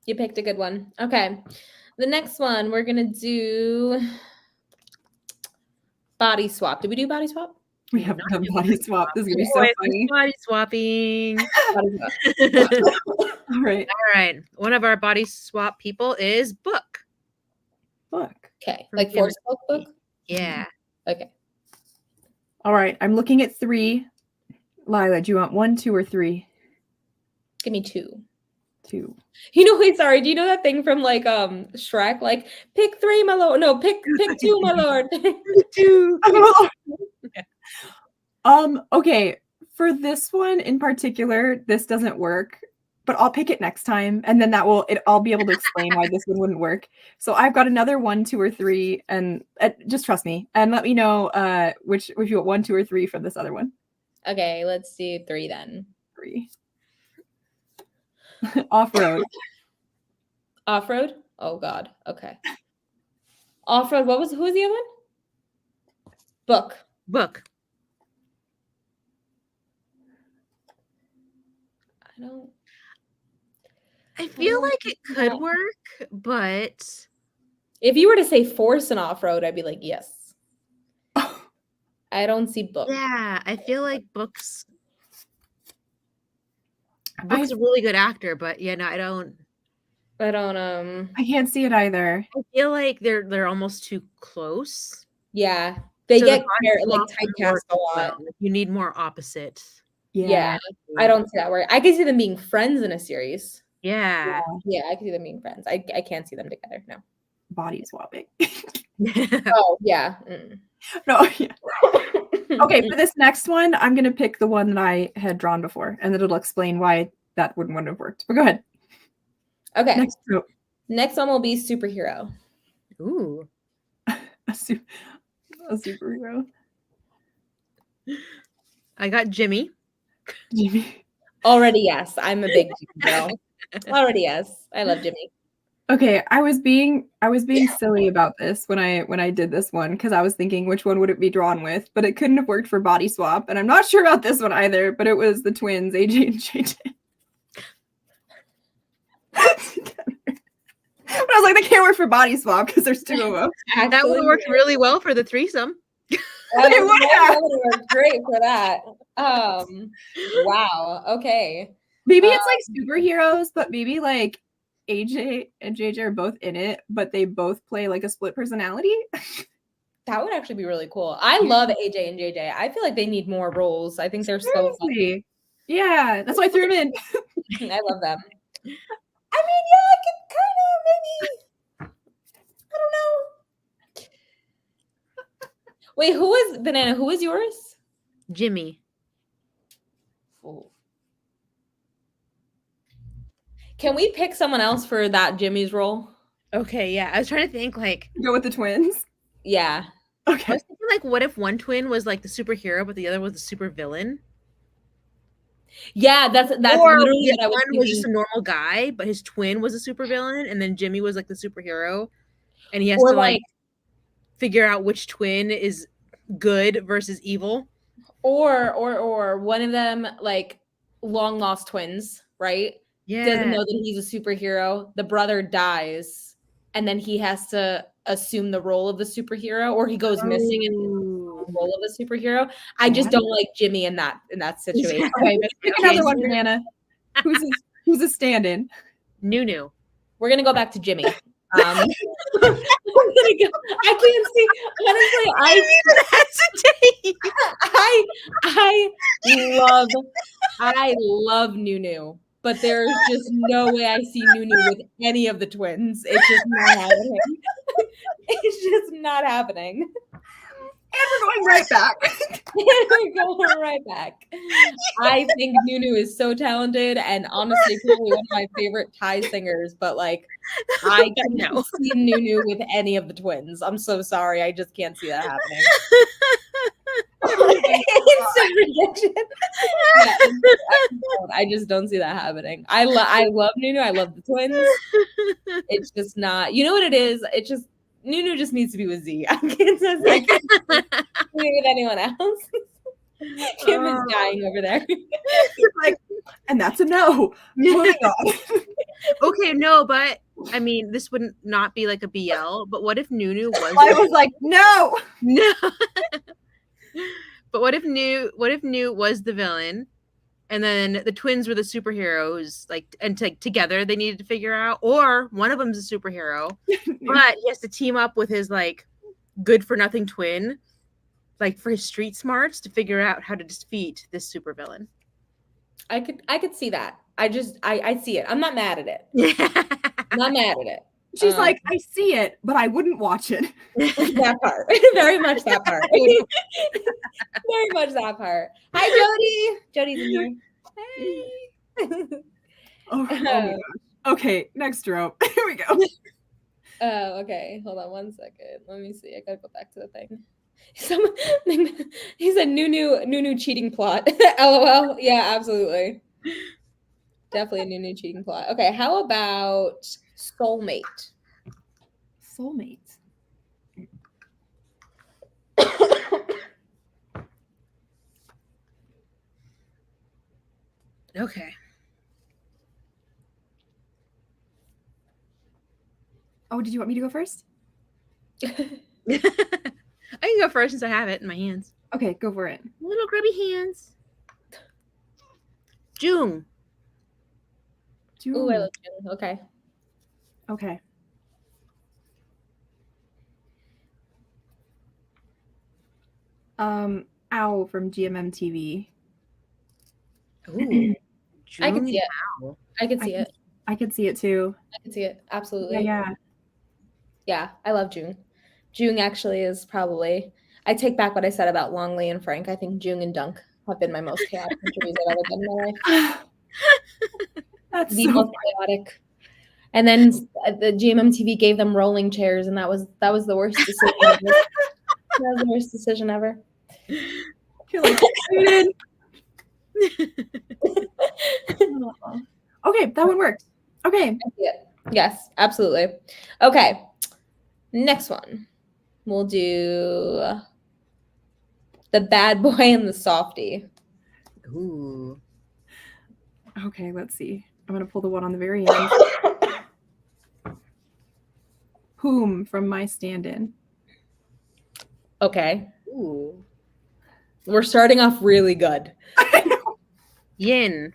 You picked a good one. Okay. The next one, we're going to do body swap. Did we do body swap? We haven't done body swap. This is going to be so funny. Body swapping. All right. All right. One of our body swap people is Book. Okay. Like Force book? Yeah. Okay. All right. I'm looking at 3. Lila, do you want 1, 2, or 3? Give me 2. 2. Wait, sorry. Do you know that thing from like Shrek? Like, pick 3, my lord. No, pick 2, my lord. 2. Okay. For this one in particular, this doesn't work. but I'll pick it next time, and then I'll be able to explain why this one wouldn't work. So I've got another 1, 2, or 3, and just trust me and let me know which if you want 1, 2, or 3 for this other one. Okay, let's do 3 then. 3. Off-road. Off-road? Oh God. Okay. Off-road. Who was the other one? Book. I feel like it could work, but if you were to say force and off-road, I'd be like, yes. I don't see Book. Yeah, I feel like Book's a really good actor, but yeah, no, I can't see it either. I feel like they're almost too close. Yeah. They get like typecast a lot. You need more opposite. Yeah. I don't see that work. I can see them being friends in a series. Yeah. Yeah, I can see them being friends. I can't see them together. No. Body swapping. Oh, yeah. No, yeah. Okay, for this next one, I'm going to pick the one that I had drawn before, and it'll explain why that wouldn't have worked. But go ahead. Okay. Next one will be superhero. Ooh. A superhero. I got Jimmy. Already, yes. I'm a big Jimmy girl. Already, yes. I love Jimmy. Okay, I was being silly about this when I did this one because I was thinking which one would it be drawn with, but it couldn't have worked for body swap, and I'm not sure about this one either. But it was the twins, AJ and JJ. But I was like, they can't work for body swap because there's 2 of them. That would have worked really well for the threesome. It would have great for that. Wow. Okay. Maybe it's like superheroes, but maybe like AJ and JJ are both in it, but they both play like a split personality. That would actually be really cool. I love AJ and JJ. I feel like they need more roles. I think they're so funny. Yeah, that's why I threw them in. I love them. I mean, yeah, I could kind of maybe. I don't know. Wait, who was Banana? Who was yours? Jimmy. Oh. Can we pick someone else for that Jimmy's role? Okay, yeah. I was trying to think like go with the twins. Yeah. Okay. I was thinking like what if one twin was like the superhero but the other was the super villain? Yeah, that's or literally what I was thinking. Was just a normal guy, but his twin was a super villain, and then Jimmy was like the superhero, and he has to like figure out which twin is good versus evil. Or one of them like long lost twins, right? Yeah. Doesn't know that he's a superhero. The brother dies, and then he has to assume the role of the superhero, or he goes missing and the role of a superhero. I just don't like Jimmy in that situation. Okay, pick another one, Banana. Who's a stand-in? Nunu. We're gonna go back to Jimmy. I'm gonna go. I can't see. Honestly, I love Nunu, but there's just no way I see Nunu with any of the twins. It's just not happening. It's just not happening. And we're going right back. I think Nunu is so talented and honestly probably one of my favorite Thai singers, but like I can't see Nunu with any of the twins. I'm so sorry. I just can't see that happening. Instant rejection. I just don't see that happening. I love Nunu. I love the twins. It's just not. You know what it is? It's just Nunu just needs to be with Z. I can't be with anyone else. Kim is dying over there. Like, and that's a no. Moving on. Okay, no, but I mean, this wouldn't not be like a BL. But what if Nunu was? I was like, no. But what if Nu was the villain, and then the twins were the superheroes, like, and together they needed to figure out, or one of them's a superhero, but he has to team up with his like good for nothing twin, like for his street smarts to figure out how to defeat this supervillain. I could see that. I see it. I'm not mad at it. I'm not mad at it. She's like, I see it, but I wouldn't watch it. That part. Very much that part. Very much that part. Hi, Jody. Jody's in here. Hey. Oh my gosh. Okay, next rope. Here we go. Oh, okay. Hold on 1 second. Let me see. I gotta go back to the thing. He said new cheating plot. LOL. Yeah, absolutely. Definitely a new cheating plot. Okay, how about soulmate? Soulmate. Okay. Oh, did you want me to go first? I can go first since I have it in my hands. Okay, go for it. Little grubby hands. June. Ooh, I love June. Okay. Okay. Owl from GMM TV. Ooh. I can see it. Owl. I can see it. I could see it too. I can see it. Absolutely. Yeah. I love June. June actually is probably. I take back what I said about Longley and Frank. I think June and Dunk have been my most chaotic interviews I've ever done in my life. That's The so most chaotic. And then the GMM TV gave them rolling chairs, and that was the worst decision ever. That was the worst decision ever. You're like, okay, that one worked. Okay. Yes, absolutely. Okay. Next one. We'll do the bad boy and the softie. Ooh. Okay, let's see. I'm gonna pull the one on the very end. Whom from my stand-in. Okay. Ooh. We're starting off really good. Yin.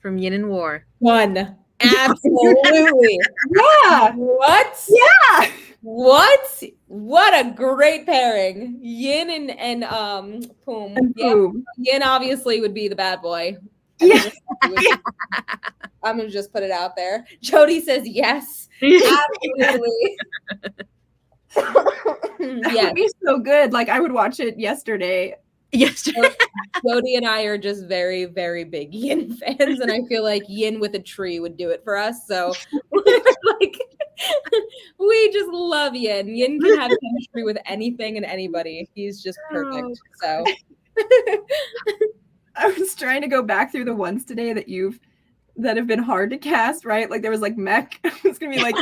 From Yin and War. One. Absolutely. Yeah. What? Yeah. What? What a great pairing. Yin and Poom. And Yeah. Poom. Yin obviously would be the bad boy. Yeah. I'm gonna just put it out there. Jody says yes. Absolutely. That would be so good. Like I would watch it yesterday. Yesterday. Jody and I are just very, very big Yin fans, and I feel like Yin with a tree would do it for us. So, like, we just love Yin. Yin can have chemistry with anything and anybody. He's just perfect. So, I was trying to go back through the ones today that have been hard to cast, right? Like there was like Mech. It's gonna be like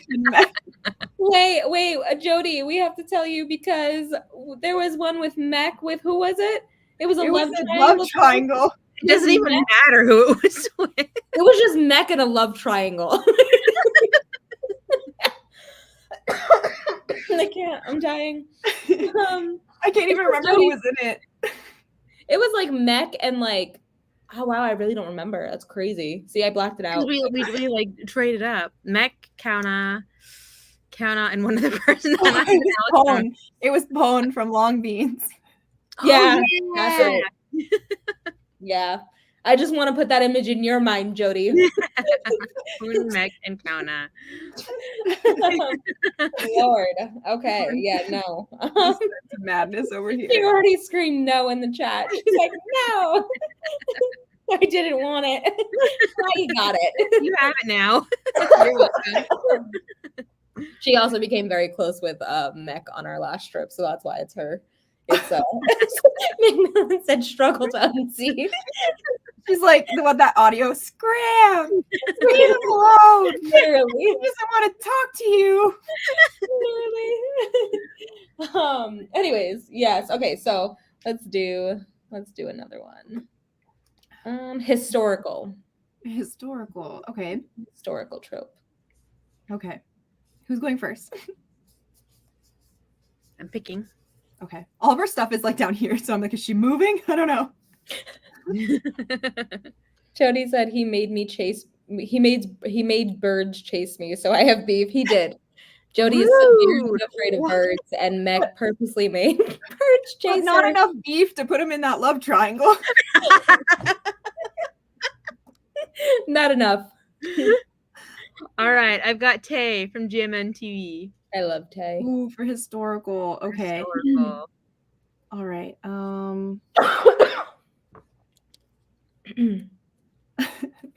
Mech. Wait, Jody, we have to tell you because there was one with Mech with who was it? It was a love triangle. It doesn't even matter who it was with. It was just Mech and a love triangle. I can't. I'm dying. I can't even remember who was in it. It was like Mech and like, oh wow, I really don't remember. That's crazy. See, I blacked it out. We like traded up. Mech, Kauna, and one other person. It was Pone from Long Beans. Yeah. Oh, That's it. Yeah. I just want to put that image in your mind, Jody. Mech and Kauna. Lord. Okay. Yeah, no. Madness over here. She already screamed no in the chat. She's like, no. I didn't want it. Now you got it. You have it now. You're welcome. She also became very close with Mech on our last trip, so that's why it's her. It's McMillan said struggle to unsee. She's like the one that audio scram. Leave him alone. Literally. He doesn't want to talk to you. Literally. Anyways, yes. Okay, so let's do another one. Historical. Okay. Historical trope. Okay. Who's going first? I'm picking. Okay. All of our stuff is like down here, so I'm like, is she moving? I don't know. Jody said he made birds chase me, so I have beef. He did. Jody is severely afraid of birds, and Meg purposely made birds chase her. Not enough beef to put him in that love triangle. Not enough. All right, I've got Tay from GMN TV. I love Tay. Ooh, for historical. Okay. Historical. All right.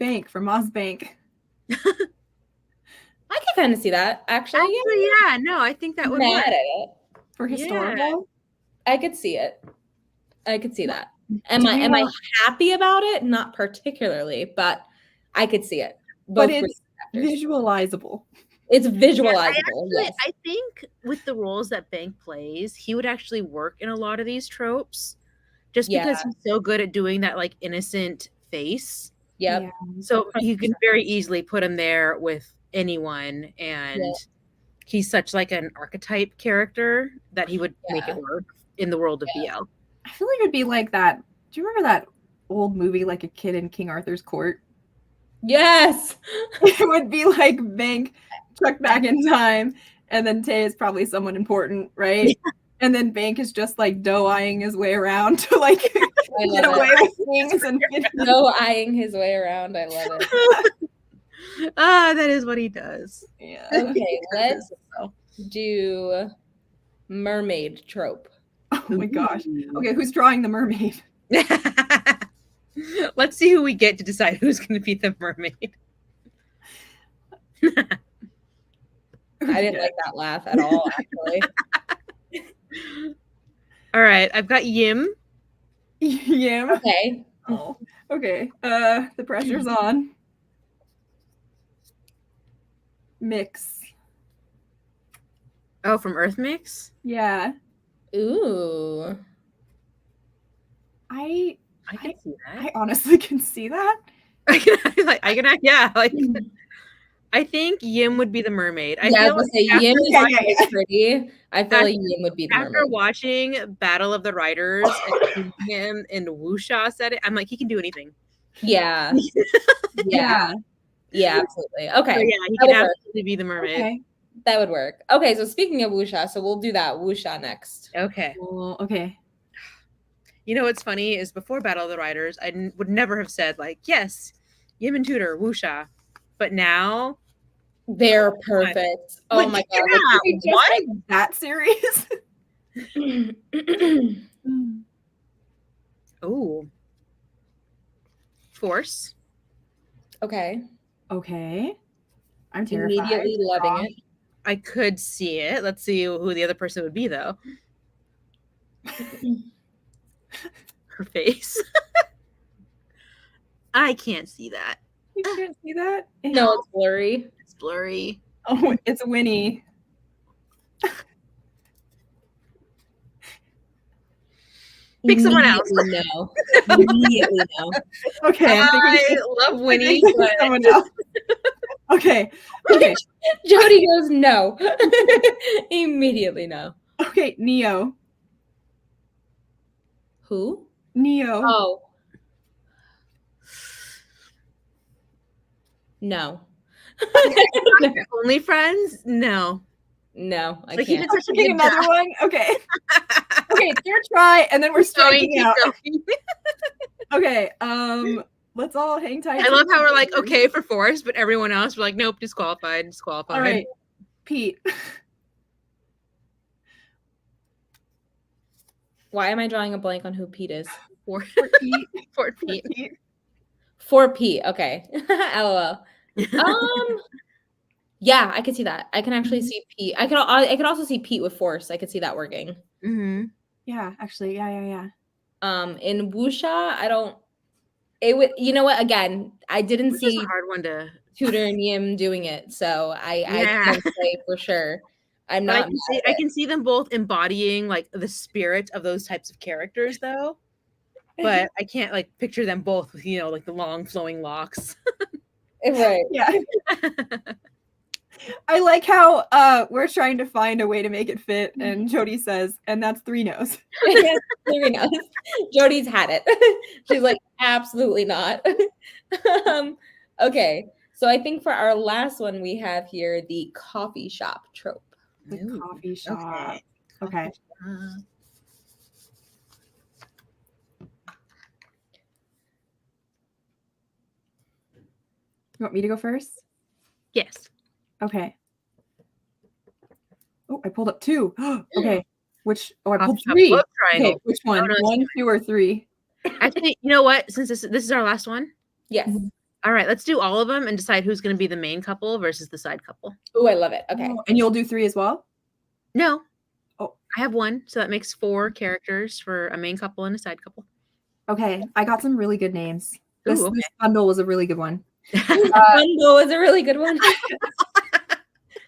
Bank from Oz Bank. I can kind of see that, actually. Yeah, no, I think that would Mad work. at it. For historical? I could see it. I could see that. Do Am we I want- happy about it? Not particularly, but I could see it. But Both it's actors. visualizable. It's visualizable. Yes. I think with the roles that Bank plays, he would actually work in a lot of these tropes just because he's so good at doing that like innocent face. Yep. Yeah. So you can very easily put him there with anyone, and he's such like an archetype character that he would make it work in the world of BL. I feel like it'd be like that. Do you remember that old movie, like a kid in King Arthur's court? Yes. It would be like Bank chucked back in time, and then Tay is probably someone important, right? Yeah. And then Bank is just like doe-eyeing his way around to like get away with things and doe-eyeing his way around. I love it. That is what he does. Yeah. Okay, let's do mermaid trope. Oh my gosh. Okay, who's drawing the mermaid? Let's see who we get to decide who's going to be the mermaid. I didn't like that laugh at all, actually. All right, I've got Yim. Yim. Okay. Oh, okay. The pressure's on. Mix. Oh, from Earth Mix? Yeah. Ooh. I can see that. I honestly can see that. I think Yim would be the mermaid. I feel like Yim is pretty. I feel like Yim would be the mermaid. After watching Battle of the Writers and him in Wuxia said it, I'm like, he can do anything. Yeah. Yeah. Yeah, absolutely. Okay. So yeah, he can absolutely be the mermaid. Okay. That would work. Okay, so speaking of Wuxia, so we'll do that Wuxia next. Okay. Well, okay. You know what's funny is before Battle of the Writers, I would never have said like, yes, Yim and Tudor, Wuxia. But now they're perfect. Oh my god. Yeah, what? That series? Oh. Force. Okay. Okay. I'm terrified. Immediately loving it. I could see it. Let's see who the other person would be, though. Her face. I can't see that. You can't see that? No, it's blurry. It's blurry. Oh, it's Winnie. Pick someone else. No. Immediately no. Okay. I love Winnie. But... someone else. Okay. Okay. Jody goes no. Immediately no. Okay, Neo. Who? Neo. Oh. No. Only friends? No. No, I like can't. Let's pick another one. Okay. Okay, it's your try, and then we're striking out. Okay. Let's all hang tight. I love how we're like okay for Force, but everyone else we're like nope, disqualified. All right, Pete. Why am I drawing a blank on who Pete is? For Pete. For Pete. For Pete. Okay. LOL. Yeah, I could see that. I can actually see Pete. I could also see Pete with Force. I could see that working. Mm-hmm. Yeah, actually, yeah. In Wuxia, I don't. It would. You know what? Again, I didn't see a hard one to Tudor and Yim doing it, so I can't say for sure. I'm not. I can see them both embodying like the spirit of those types of characters, though. But I can't like picture them both with like the long flowing locks. Right. Yeah. I like how we're trying to find a way to make it fit, and Jody says, and that's 3 no's. 3 no's. Jody's had it. She's like, absolutely not. Okay, so I think for our last one, we have here the coffee shop trope. The coffee shop. Okay. You want me to go first? Yes. Okay. Oh, I pulled up 2. Okay. Which? Oh, I pulled Coffee 3. shop Okay, which one? No, 1, 2, or 3? Actually, you know what? Since this is our last one. Yes. All right, let's do all of them and decide who's going to be the main couple versus the side couple. Oh, I love it. Okay. Oh, and you'll do 3 as well? No. Oh. I have 1, so that makes 4 characters for a main couple and a side couple. Okay, I got some really good names. This Ooh, okay. bundle was a really good one. Bundle is a really good one.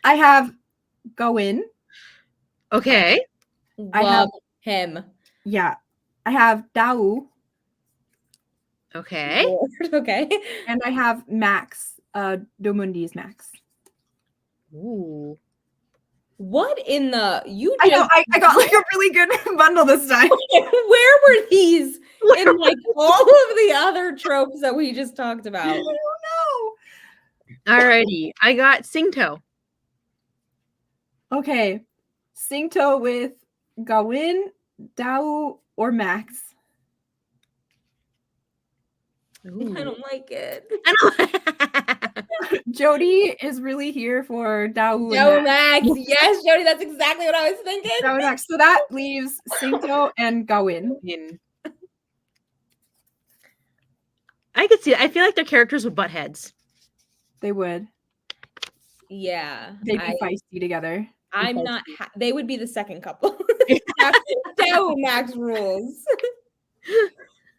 I have Go-In. Okay. Love him. Yeah. I have Dao. Okay. Lord. Okay. And I have Max. Domundi's Max. Ooh. What in the you? I know, I got like a really good bundle this time. Where were these in like all of the other tropes that we just talked about? I don't know. Alrighty. I got Singto. Okay. Singto with Gawin, Dao, or Max. I don't like it. Jody is really here for Dao Joe and Max. Max. Yes, Jody, that's exactly what I was thinking. Dao and Max. So that leaves Singto and Gawin. I could see it. I feel like their characters would butt heads. They would. Yeah. They'd be feisty together. I'm not. They would be the second couple. Joe Max rules.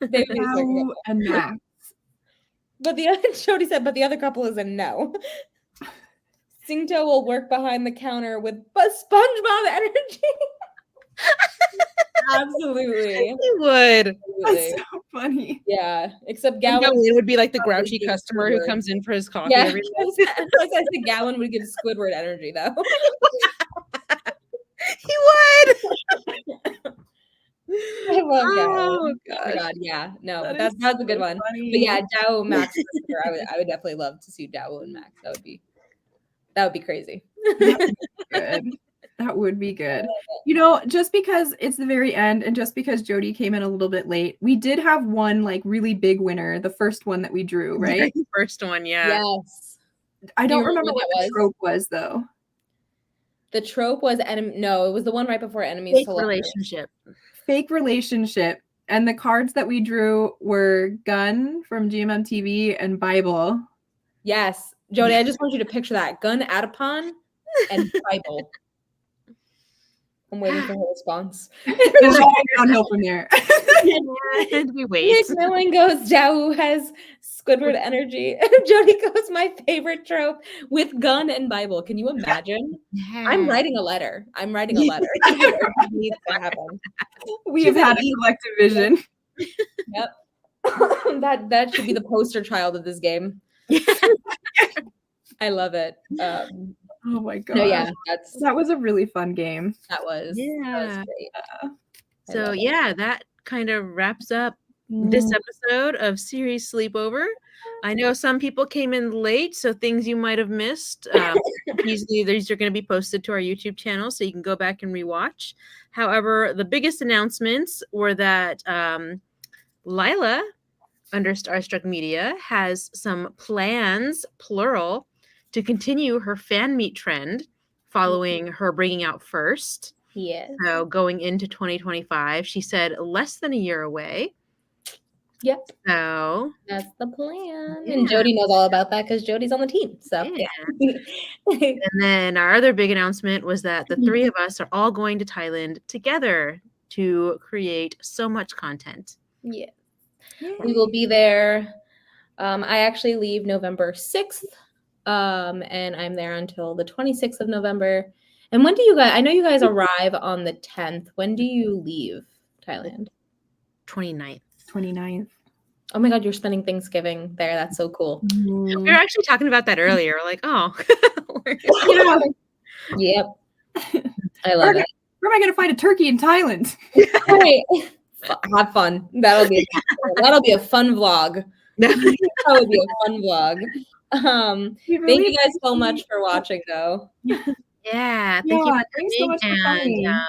They would be the second Dao couple. and Max. But the other Jody said, but the other couple is a no. Singto will work behind the counter with SpongeBob energy. Absolutely. He would. That's so funny. Yeah. Except Gowan Gowan would be like the grouchy customer who comes in for his coffee Yeah. every I said Gowan would give Squidward energy though. He would. I love Oh, Gowan. Oh god, yeah. No, That that's a good one. funny. But yeah, Dao Max. I would definitely love to see Dao and Max. That would be crazy. Good. That would be good. You know, just because it's the very end and just because Jody came in a little bit late, we did have one like really big winner, the first one that we drew, right? The first one, yeah. Yes. I don't you remember what that the trope was though. The trope was no, it was the one right before enemies Fake to lovers. relationship. Fake relationship. And the cards that we drew were Gun from GMM TV and Bible. Yes. Jody, I just want you to picture that. Gun Adipon and Bible. I'm waiting for her response. It's all downhill from there. And we wait. Nick Millen goes, Dao has Squidward energy. Jody goes, my favorite trope with Gun and Bible. Can you imagine? Yeah. I'm writing a letter. It needs to happen. We have had a collective vision. Yep. that should be the poster child of this game. I love it. Oh my god. No, yeah, that was a really fun game. that was great. So yeah, that kind of wraps up this episode of Series Sleepover. I know some people came in late, so things you might have missed. Usually these are going to be posted to our YouTube channel, so you can go back and rewatch. However, the biggest announcements were that Lila, under Starstruck Media, has some plans, plural, to continue her fan meet trend following her bringing out First. Yes. So going into 2025, she said less than a year away. Yep. So That's the plan. Yeah. And Jody knows all about that because Jody's on the team. So yeah. And then our other big announcement was that the 3 of us are all going to Thailand together to create so much content. Yeah. We will be there. I actually leave November 6th. And I'm there until the 26th of November. And when do you guys, I know you guys arrive on the 10th. When do you leave Thailand? 29th. 29th. Oh my God, you're spending Thanksgiving there. That's so cool. We were actually talking about that earlier. Like, oh. Yep. I love it. Where am I going to find a turkey in Thailand? All right. Have fun. That'll be a fun vlog. That would be a fun vlog. Thank you guys so much for watching though. Yeah, thank you thanks so much for coming. and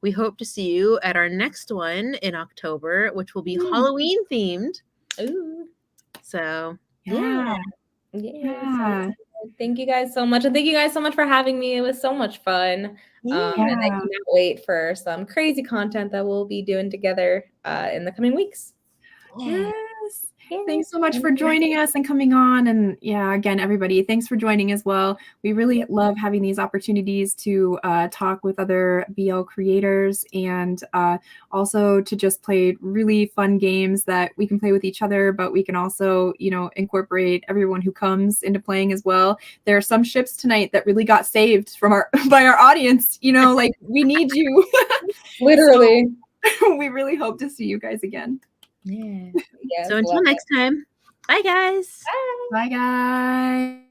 we hope to see you at our next one in October, which will be Halloween themed. Ooh. So Yeah. Thank you guys so much. And thank you guys so much for having me. It was so much fun. And I cannot wait for some crazy content that we'll be doing together in the coming weeks. Yes. Thanks so much for joining us and coming on. And yeah, again, everybody, thanks for joining as well. We really love having these opportunities to talk with other BL creators and also to just play really fun games that we can play with each other, but we can also, you know, incorporate everyone who comes into playing as well. There are some ships tonight that really got saved from by our audience, you know, like we need you. Literally. So, we really hope to see you guys again. Yeah. Yes, So until next time, bye guys. Bye guys.